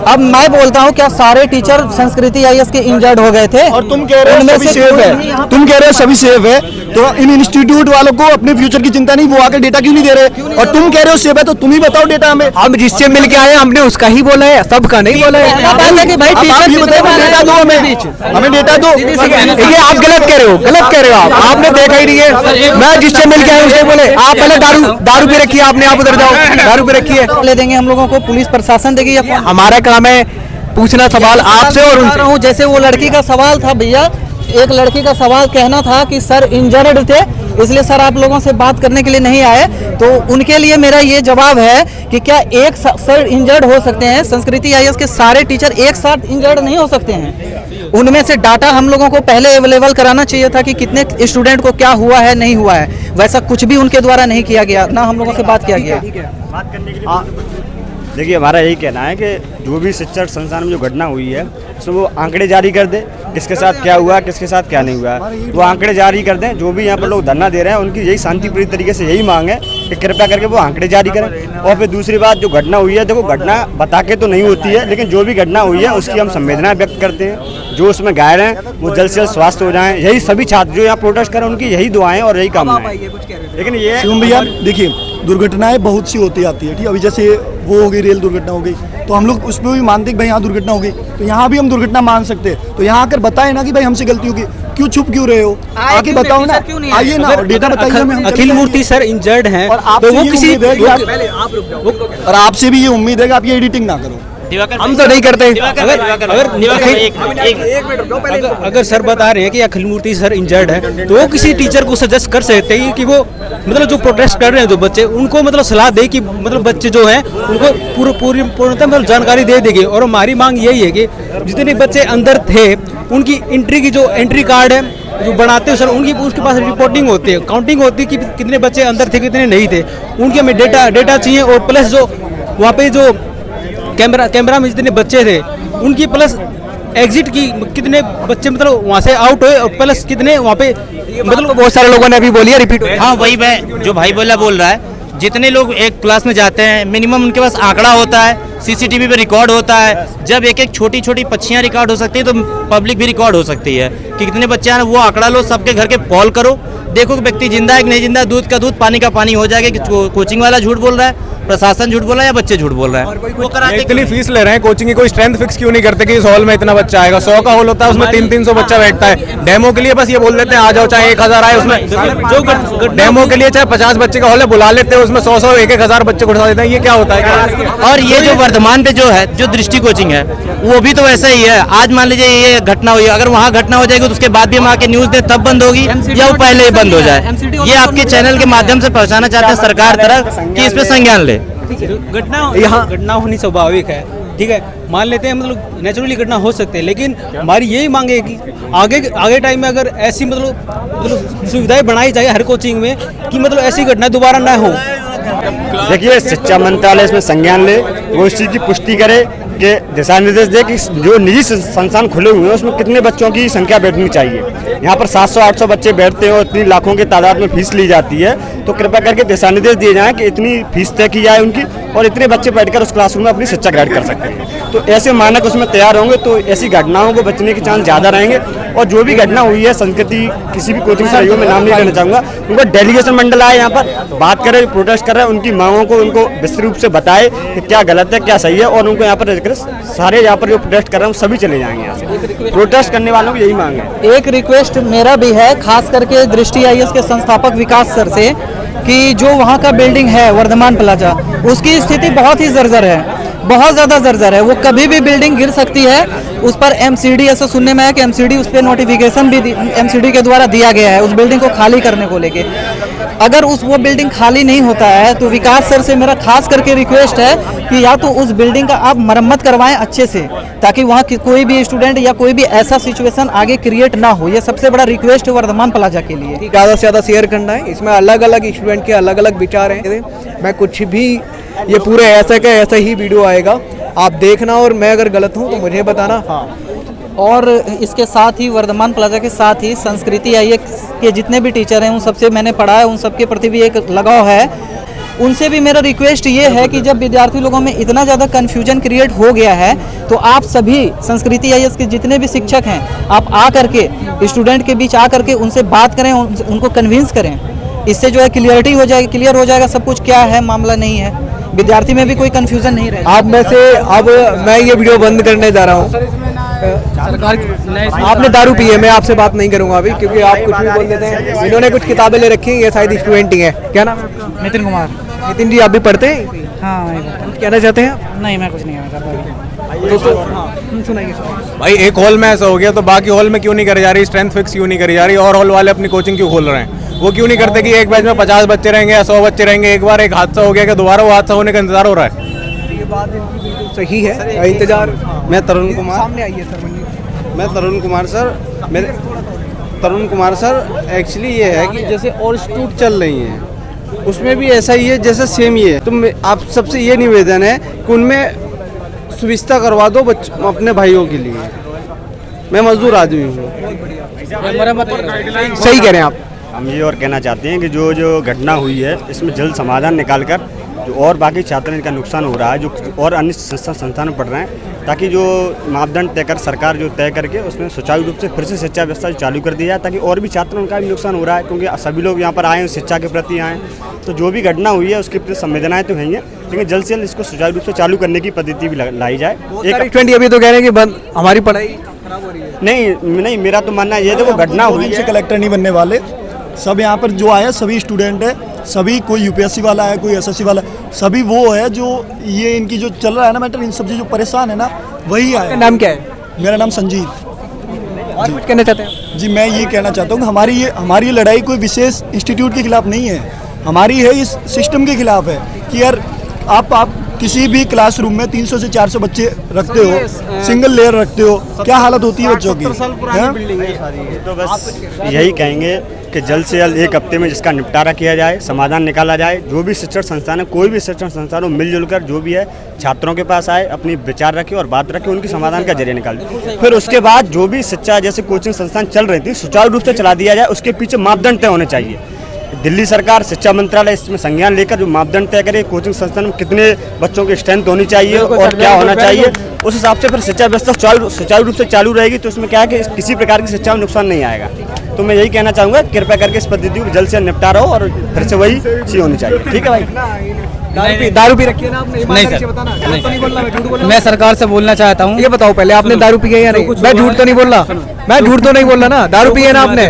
अब मैं बोलता हूँ क्या सारे टीचर संस्कृति IAS के इंजर्ड हो गए थे? और तुम कह रहे हो सभी सेफ है, तुम कह रहे हो सभी सेफ है, तो इन इंस्टीट्यूट वालों को अपने फ्यूचर की चिंता नहीं, वो आकर डेटा क्यों नहीं दे रहे? और तुम कह रहे हो सेफ है, तो तुम ही बताओ डेटा हमें। हम जिससे मिल के आए हमने उसका ही बोला है, सबका नहीं बोला है। भाई डेटा दो हमें डेटा दो। ये आप गलत कह रहे हो, आपने देखा ही नहीं है। मैं जिससे मिल के आया उसे बोले आप पहले दारू पे रखिए, आपने आप उधर जाओ, दारू पे रखिए। ले देंगे हम लोगों को, पुलिस प्रशासन देगी, हमारा काम है पूछना सवाल आपसे और उनसे। जैसे वो लड़की का सवाल था भैया, एक लड़की का सवाल कहना था कि सर इंजर्ड थे इसलिए सर आप लोगों से बात करने के लिए नहीं आए, तो उनके लिए मेरा ये जवाब है कि क्या एक सर इंजर्ड हो सकते हैं? संस्कृति IAS के सारे टीचर एक साथ इंजर्ड नहीं हो सकते हैं। उनमें से डाटा हम लोगों को पहले अवेलेबल कराना चाहिए था कि कितने स्टूडेंट को क्या हुआ है, नहीं हुआ है। वैसा कुछ भी उनके द्वारा नहीं किया गया, ना हम लोगों से बात किया गया। देखिए, हमारा यही कहना है कि जो भी शिक्षण संस्थान में जो घटना हुई है उसमें वो आंकड़े जारी कर दे, किसके साथ क्या हुआ, किसके साथ क्या नहीं हुआ, वो आंकड़े जारी कर दें। जो भी यहाँ पर लोग धरना दे रहे हैं उनकी यही शांतिपूर्ण तरीके से यही मांग है कि कृपया करके वो आंकड़े जारी करें। और फिर दूसरी बात, जो घटना हुई है, देखो घटना बता के तो नहीं होती है, लेकिन जो भी घटना हुई है उसकी हम संवेदना व्यक्त करते हैं। जो उसमें घायल हैं वो जल्द से जल्द स्वस्थ हो जाएं, यही सभी छात्र जो यहाँ प्रोटेस्ट करें उनकी यही दुआएं और यही कामनाएं। लेकिन ये भैया देखिए, दुर्घटनाएं बहुत सी होती आती है, ठीक है। अभी जैसे वो हो गई, रेल दुर्घटना हो गई, तो हम लोग उसमें भी मानते कि भाई यहाँ दुर्घटना हो गई, तो यहाँ भी हम दुर्घटना मान सकते हैं। तो यहाँ आकर बताए ना कि भाई हमसे गलती होगी, क्यों छुप क्यों रहे हो, आके बताओ ना, आइए ना, डेटा बताइए हमें। अखिल मूर्ति सर इंजर्ड हैं, तो वो किसी और आपसे भी ये उम्मीद है कि आप ये एडिटिंग ना करो। हम तो नहीं करते। अगर सर बता रहे हैं कि अखिल मूर्ति सर इंजर्ड है, तो वो किसी टीचर को सजेस्ट कर सकते हैं कि वो मतलब जो प्रोटेस्ट कर रहे हैं जो बच्चे, उनको मतलब सलाह दे कि मतलब बच्चे जो हैं उनको पूर्णतः मतलब जानकारी दे देगी। और हमारी मांग यही है कि जितने बच्चे अंदर थे उनकी एंट्री की जो एंट्री कार्ड है जो बनाते हैं सर, उनकी उसके पास रिपोर्टिंग होती है, काउंटिंग होती है कि कितने बच्चे अंदर थे कितने नहीं थे, उनके हमें डेटा चाहिए। और प्लस जो वहाँ पे जो कैमरा में जितने बच्चे थे उनकी प्लस एग्जिट की कितने बच्चे मतलब वहाँ से आउट हुए, और प्लस कितने वहाँ पे मतलब बहुत सारे लोगों ने अभी बोली है, रिपीट। हाँ वही मैं जो भाई बोल रहा है, जितने लोग एक क्लास में जाते हैं मिनिमम उनके पास आंकड़ा होता है, सीसीटीवी पे रिकॉर्ड होता है। जब एक एक छोटी छोटी पक्षियाँ रिकॉर्ड हो सकती है तो पब्लिक भी रिकॉर्ड हो सकती है कि कितने बच्चे हैं, वो आंकड़ा लो, सबके घर के कॉल करो, देखो कि व्यक्ति जिंदा है कि नहीं जिंदा, दूध का दूध पानी का पानी हो जाएगा कि कोचिंग वाला झूठ बोल रहा है, प्रशासन झूठ बोल रहा है या बच्चे झूठ बोल रहे हैं। वो कराते इतनी फीस ले रहे हैं कोचिंग की, कोई स्ट्रेंथ फिक्स क्यों नहीं करते कि इस हॉल में इतना बच्चा आएगा। 100 का हॉल होता है, उसमें 300 बच्चा बैठता है। डेमो के लिए बस ये बोल देते हैं आ जाओ, चाहे 1000 आए उसमें, जो डेमो के लिए चाहे 50 बच्चे का हॉल है बुला लेते हैं, उसमें 100 1000 बच्चे को उठा देते हैं। ये क्या होता है? और ये जो वर्धमान पे जो है जो दृष्टि कोचिंग है वो भी तो वैसा ही है। आज मान लीजिए ये घटना हुई, अगर वहाँ घटना हो जाएगी तो उसके बाद भी हम आके न्यूज दे तब बंद होगी या वो पहले ही बंद हो जाए। ये आपके चैनल के माध्यम से पहुँचाना चाहते हैं सरकार तरफ कि इस पे संज्ञान ले। घटना होनी स्वाभाविक है, ठीक है, मान लेते हैं मतलब नेचुरली घटना हो सकते हैं, लेकिन हमारी यही मांग है कि आगे टाइम में अगर ऐसी मतलब सुविधाएं बनाई जाए हर कोचिंग में कि मतलब ऐसी घटना दोबारा ना हो। देखिए शिक्षा मंत्रालय इसमें संज्ञान ले, वो इस चीज़ की पुष्टि करे कि दिशा निर्देश दे कि जो निजी संस्थान खुले हुए हैं उसमें कितने बच्चों की संख्या बैठनी चाहिए। यहाँ पर 700-800 बच्चे बैठते हैं और इतनी लाखों की तादाद में फीस ली जाती है, तो कृपया करके दिशा निर्देश दिए जाएँ कि इतनी फीस तय की जाए उनकी और इतने बच्चे बैठकर उस क्लासरूम में अपनी शिक्षा ग्रहण कर सकते हैं। तो ऐसे मानक उसमें तैयार होंगे तो ऐसी घटनाओं को बचने के चांस ज़्यादा रहेंगे। और जो भी घटना हुई है संस्कृति किसी भी कोचिंग सहयोग में नाम नहीं लेना चाहूँगा, उनका डेलीगेशन मंडल आए यहाँ पर बात करे, प्रोटेस्ट कर रहे हैं, उनकी मांगों को उनको विस्तृत रूप से बताए कि क्या गलत है क्या सही है, और उनको यहाँ पर सारे यहाँ पर जो प्रोटेस्ट कर रहे हैं सभी चले जाएंगे यहाँ से। प्रोटेस्ट करने वालों की यही मांग है। एक रिक्वेस्ट मेरा भी है खास करके दृष्टि आईएएस के संस्थापक विकास सर से कि जो वहाँ का बिल्डिंग है वर्धमान प्लाजा, उसकी स्थिति बहुत ही जर्जर है, बहुत ज़्यादा जर्जर है। वो कभी भी बिल्डिंग गिर सकती है। उस पर एमसीडी, ऐसा सुनने में है कि एमसीडी उस पर नोटिफिकेशन भी एमसीडी के द्वारा दिया गया है उस बिल्डिंग को खाली करने को लेके। अगर वो बिल्डिंग खाली नहीं होता है तो विकास सर से मेरा खास करके रिक्वेस्ट है कि या तो उस बिल्डिंग का आप मरम्मत करवाएं अच्छे से, ताकि वहाँ कोई भी स्टूडेंट या कोई भी ऐसा सिचुएशन आगे क्रिएट ना हो। ये सबसे बड़ा रिक्वेस्ट है वर्धमान प्लाजा के लिए। ज़्यादा से ज़्यादा शेयर करना है, इसमें अलग अलग स्टूडेंट के अलग अलग विचार हैं। मैं कुछ भी ये पूरे ऐसा का ऐसा ही वीडियो आएगा, आप देखना, और मैं अगर गलत हूँ तो मुझे बताना। हाँ, और इसके साथ ही वर्धमान प्लाजा के साथ ही संस्कृति आईएएस के जितने भी टीचर हैं उन सबसे मैंने पढ़ा है, उन सबके प्रति भी एक लगाव है। उनसे भी मेरा रिक्वेस्ट ये है कि जब विद्यार्थी लोगों में इतना ज़्यादा कन्फ्यूजन क्रिएट हो गया है तो आप सभी संस्कृति आईएएस के जितने भी शिक्षक हैं आप आ करके स्टूडेंट के बीच आ करके उनसे बात करें, उनको कन्विंस करें। इससे जो है क्लियर हो जाएगा सब कुछ, क्या है मामला नहीं है, विद्यार्थी में भी कोई कन्फ्यूजन नहीं रहेगा। आप में से अब मैं ये वीडियो बंद करने जा रहा हूँ। आपने दारू पी है, मैं आपसे बात नहीं करूंगा अभी, क्योंकि आप कुछ भी बोल देते हैं। इन्होंने कुछ किताबें ले रखी हैं, ये शायद स्टूडेंट ही है। क्या नाम? नितिन कुमार। नितिन जी, आप भी पढ़ते हैं? हाँ, कुछ कहना चाहते हैं? नहीं, मैं कुछ नहीं कहना चाहता। दोस्तों सुनाइए। भाई एक हॉल में ऐसा हो गया तो बाकी हॉल में क्यों नहीं करी जा रही, स्ट्रेंथ फिक्स क्यों नहीं करी जा रही, और हॉल वाले अपनी कोचिंग क्यों खोल रहे हैं? वो क्यों नहीं करते कि एक बैच में 50 बच्चे रहेंगे या 100 बच्चे रहेंगे, एक बार एक हादसा हो गया कि दोबारा वो हादसा होने का इंतजार हो रहा है। ये बात बिल्कुल सही है, इंतजार। मैं तरुण कुमार, सामने आइए सर। मैं तरुण कुमार सर, मेरे तरुण कुमार सर, एक्चुअली ये है कि जैसे और इंस्टीट्यूट चल रही हैं उसमें भी ऐसा ही है जैसे सेम ही है। तो आप सबसे ये निवेदन है कि उनमें सुविधा करवा दो अपने भाइयों के लिए। मैं मजदूर आदमी हूँ। सही कह रहे हैं आप। हम ये और कहना चाहते हैं कि जो घटना हुई है इसमें जल्द समाधान निकालकर जो और बाकी छात्र हैं इनका नुकसान हो रहा है, जो और अन्य संस्थान में पढ़ रहे हैं, ताकि जो मापदंड तय कर सरकार जो तय करके उसमें सुचारू रूप से फिर से शिक्षा व्यवस्था चालू कर दी जाए, ताकि और भी छात्रों उनका भी नुकसान हो रहा है, क्योंकि सभी लोग यहाँ पर आए हैं शिक्षा के प्रति आए, तो जो भी घटना हुई है उसके प्रति संवेदनाएं तो हैं, लेकिन जल्द से जल्द इसको सुचारू रूप से चालू करने की पद्धति भी लाई जाए। एक स्टूडेंट अभी तो कह रहे हैं कि बंद हमारी पढ़ाई खराब हो रही है। नहीं, मेरा तो मानना ये देखो घटना हुई है, कलेक्टर नहीं बनने वाले, सब यहाँ पर जो आए सभी स्टूडेंट है, सभी कोई यूपीएससी वाला है, कोई एसएससी वाला, सभी वो है जो ये इनकी जो चल रहा है ना मैटर, इन सब से जो परेशान है ना वही आए। नाम क्या है? मेरा नाम संजीव। और कुछ कहना चाहते हैं? जी मैं ये कहना चाहता हूँ कि हमारी ये लड़ाई कोई विशेष इंस्टीट्यूट के खिलाफ नहीं है, हमारी है इस सिस्टम के खिलाफ है कि यार आप किसी भी क्लासरूम में 300 से 400 बच्चे रखते हो, सिंगल लेयर रखते हो, क्या हालत होती है बच्चों की? तो बस यही कहेंगे कि जल्द से जल्द एक हफ्ते में जिसका निपटारा किया जाए, समाधान निकाला जाए। जो भी शिक्षण संस्थान है, कोई भी शिक्षण संस्थान हो, मिलजुल कर जो भी है छात्रों के पास आए, अपनी विचार रखें और बात रखें, उनकी समाधान का जरिया निकालें। फिर उसके बाद जो भी शिक्षा जैसे कोचिंग संस्थान चल रही थी सुचारू रूप से चला दिया जाए, उसके पीछे मापदंड तय होने चाहिए। दिल्ली सरकार शिक्षा मंत्रालय इसमें संज्ञान लेकर जो मापदंड तय करे, कोचिंग संस्थान में कितने बच्चों की स्ट्रेंथ होनी चाहिए और क्या होना चाहिए, उस हिसाब से फिर शिक्षा व्यवस्था सुचारू रूप से चालू रहेगी, तो उसमें क्या है कि किसी प्रकार की शिक्षा में नुकसान नहीं आएगा। तो मैं यही कहना चाहूँगा, कृपया करके इस पद्धति को जल्द से निपटारा हो और फिर से वही चीज होनी चाहिए। ठीक है भाई? दारू पी रखी है ना आपने? नहीं सर, बताना, झूठ तो नहीं बोलना, मैं झूठ बोल मैं सरकार से बोलना चाहता हूँ। ये बताओ पहले आपने दारू पी है या नहीं? मैं झूठ तो नहीं बोल रहा, मैं झूठ तो नहीं बोल रहा ना। दारू पी है ना आपने?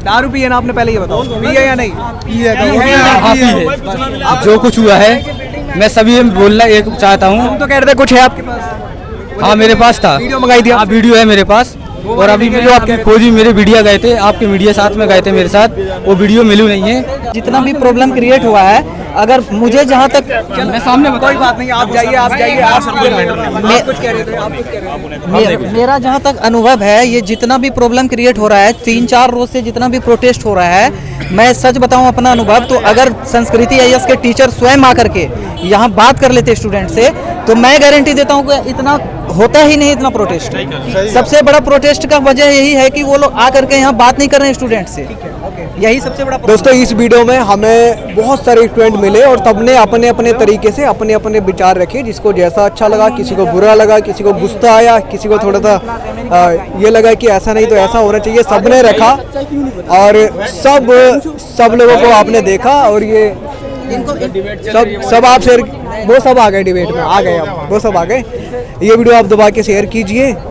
दारू पी है ना आपने? पहले ये बताओ, पी है या नहीं? पी है। जो कुछ हुआ है मैं सभी बोलना एक चाहता हूँ। तुम तो कह रहे थे कुछ है आपके पास? हाँ मेरे पास था, वीडियो मंगाई थी? हाँ वीडियो है मेरे पास, और अभी भी जो आपकी खोजी मेरे मीडिया गए थे, आपके मीडिया साथ में गए थे मेरे साथ, वो वीडियो मिलू नहीं है। जितना भी प्रॉब्लम क्रिएट हुआ है, अगर मुझे जहाँ तक मैं सामने कोई बात नहीं, आप जाइए आप कुछ कह रहे थे, आप कुछ कह रहे थे। मेरा जहाँ तक अनुभव है, ये जितना भी प्रॉब्लम क्रिएट हो रहा है, 3-4 रोज से जितना भी प्रोटेस्ट हो रहा है, मैं सच बताऊं अपना अनुभव, तो अगर संस्कृति आईएएस के टीचर स्वयं आकर के यहाँ बात कर लेते स्टूडेंट से, तो मैं गारंटी देता हूँ कि इतना होता ही नहीं इतना प्रोटेस्ट। सबसे बड़ा प्रोटेस्ट का वजह यही है कि वो लोग आकर के यहाँ बात नहीं कर रहे हैं स्टूडेंट से, यही सबसे बड़ा। दोस्तों इस वीडियो में हमें बहुत सारे स्टूडेंट मिले और सबने अपने अपने तरीके से अपने अपने विचार रखे, जिसको जैसा अच्छा लगा, किसी को बुरा लगा, किसी को गुस्सा आया, किसी को थोड़ा सा ये लगा कि ऐसा नहीं तो ऐसा होना चाहिए, सबने रखा और सब लोगों को आपने देखा। और ये सब आप शेयर, वो सब आ गए डिबेट में, आ गए अब वो सब आ गए। ये वीडियो आप दबा के शेयर कीजिए।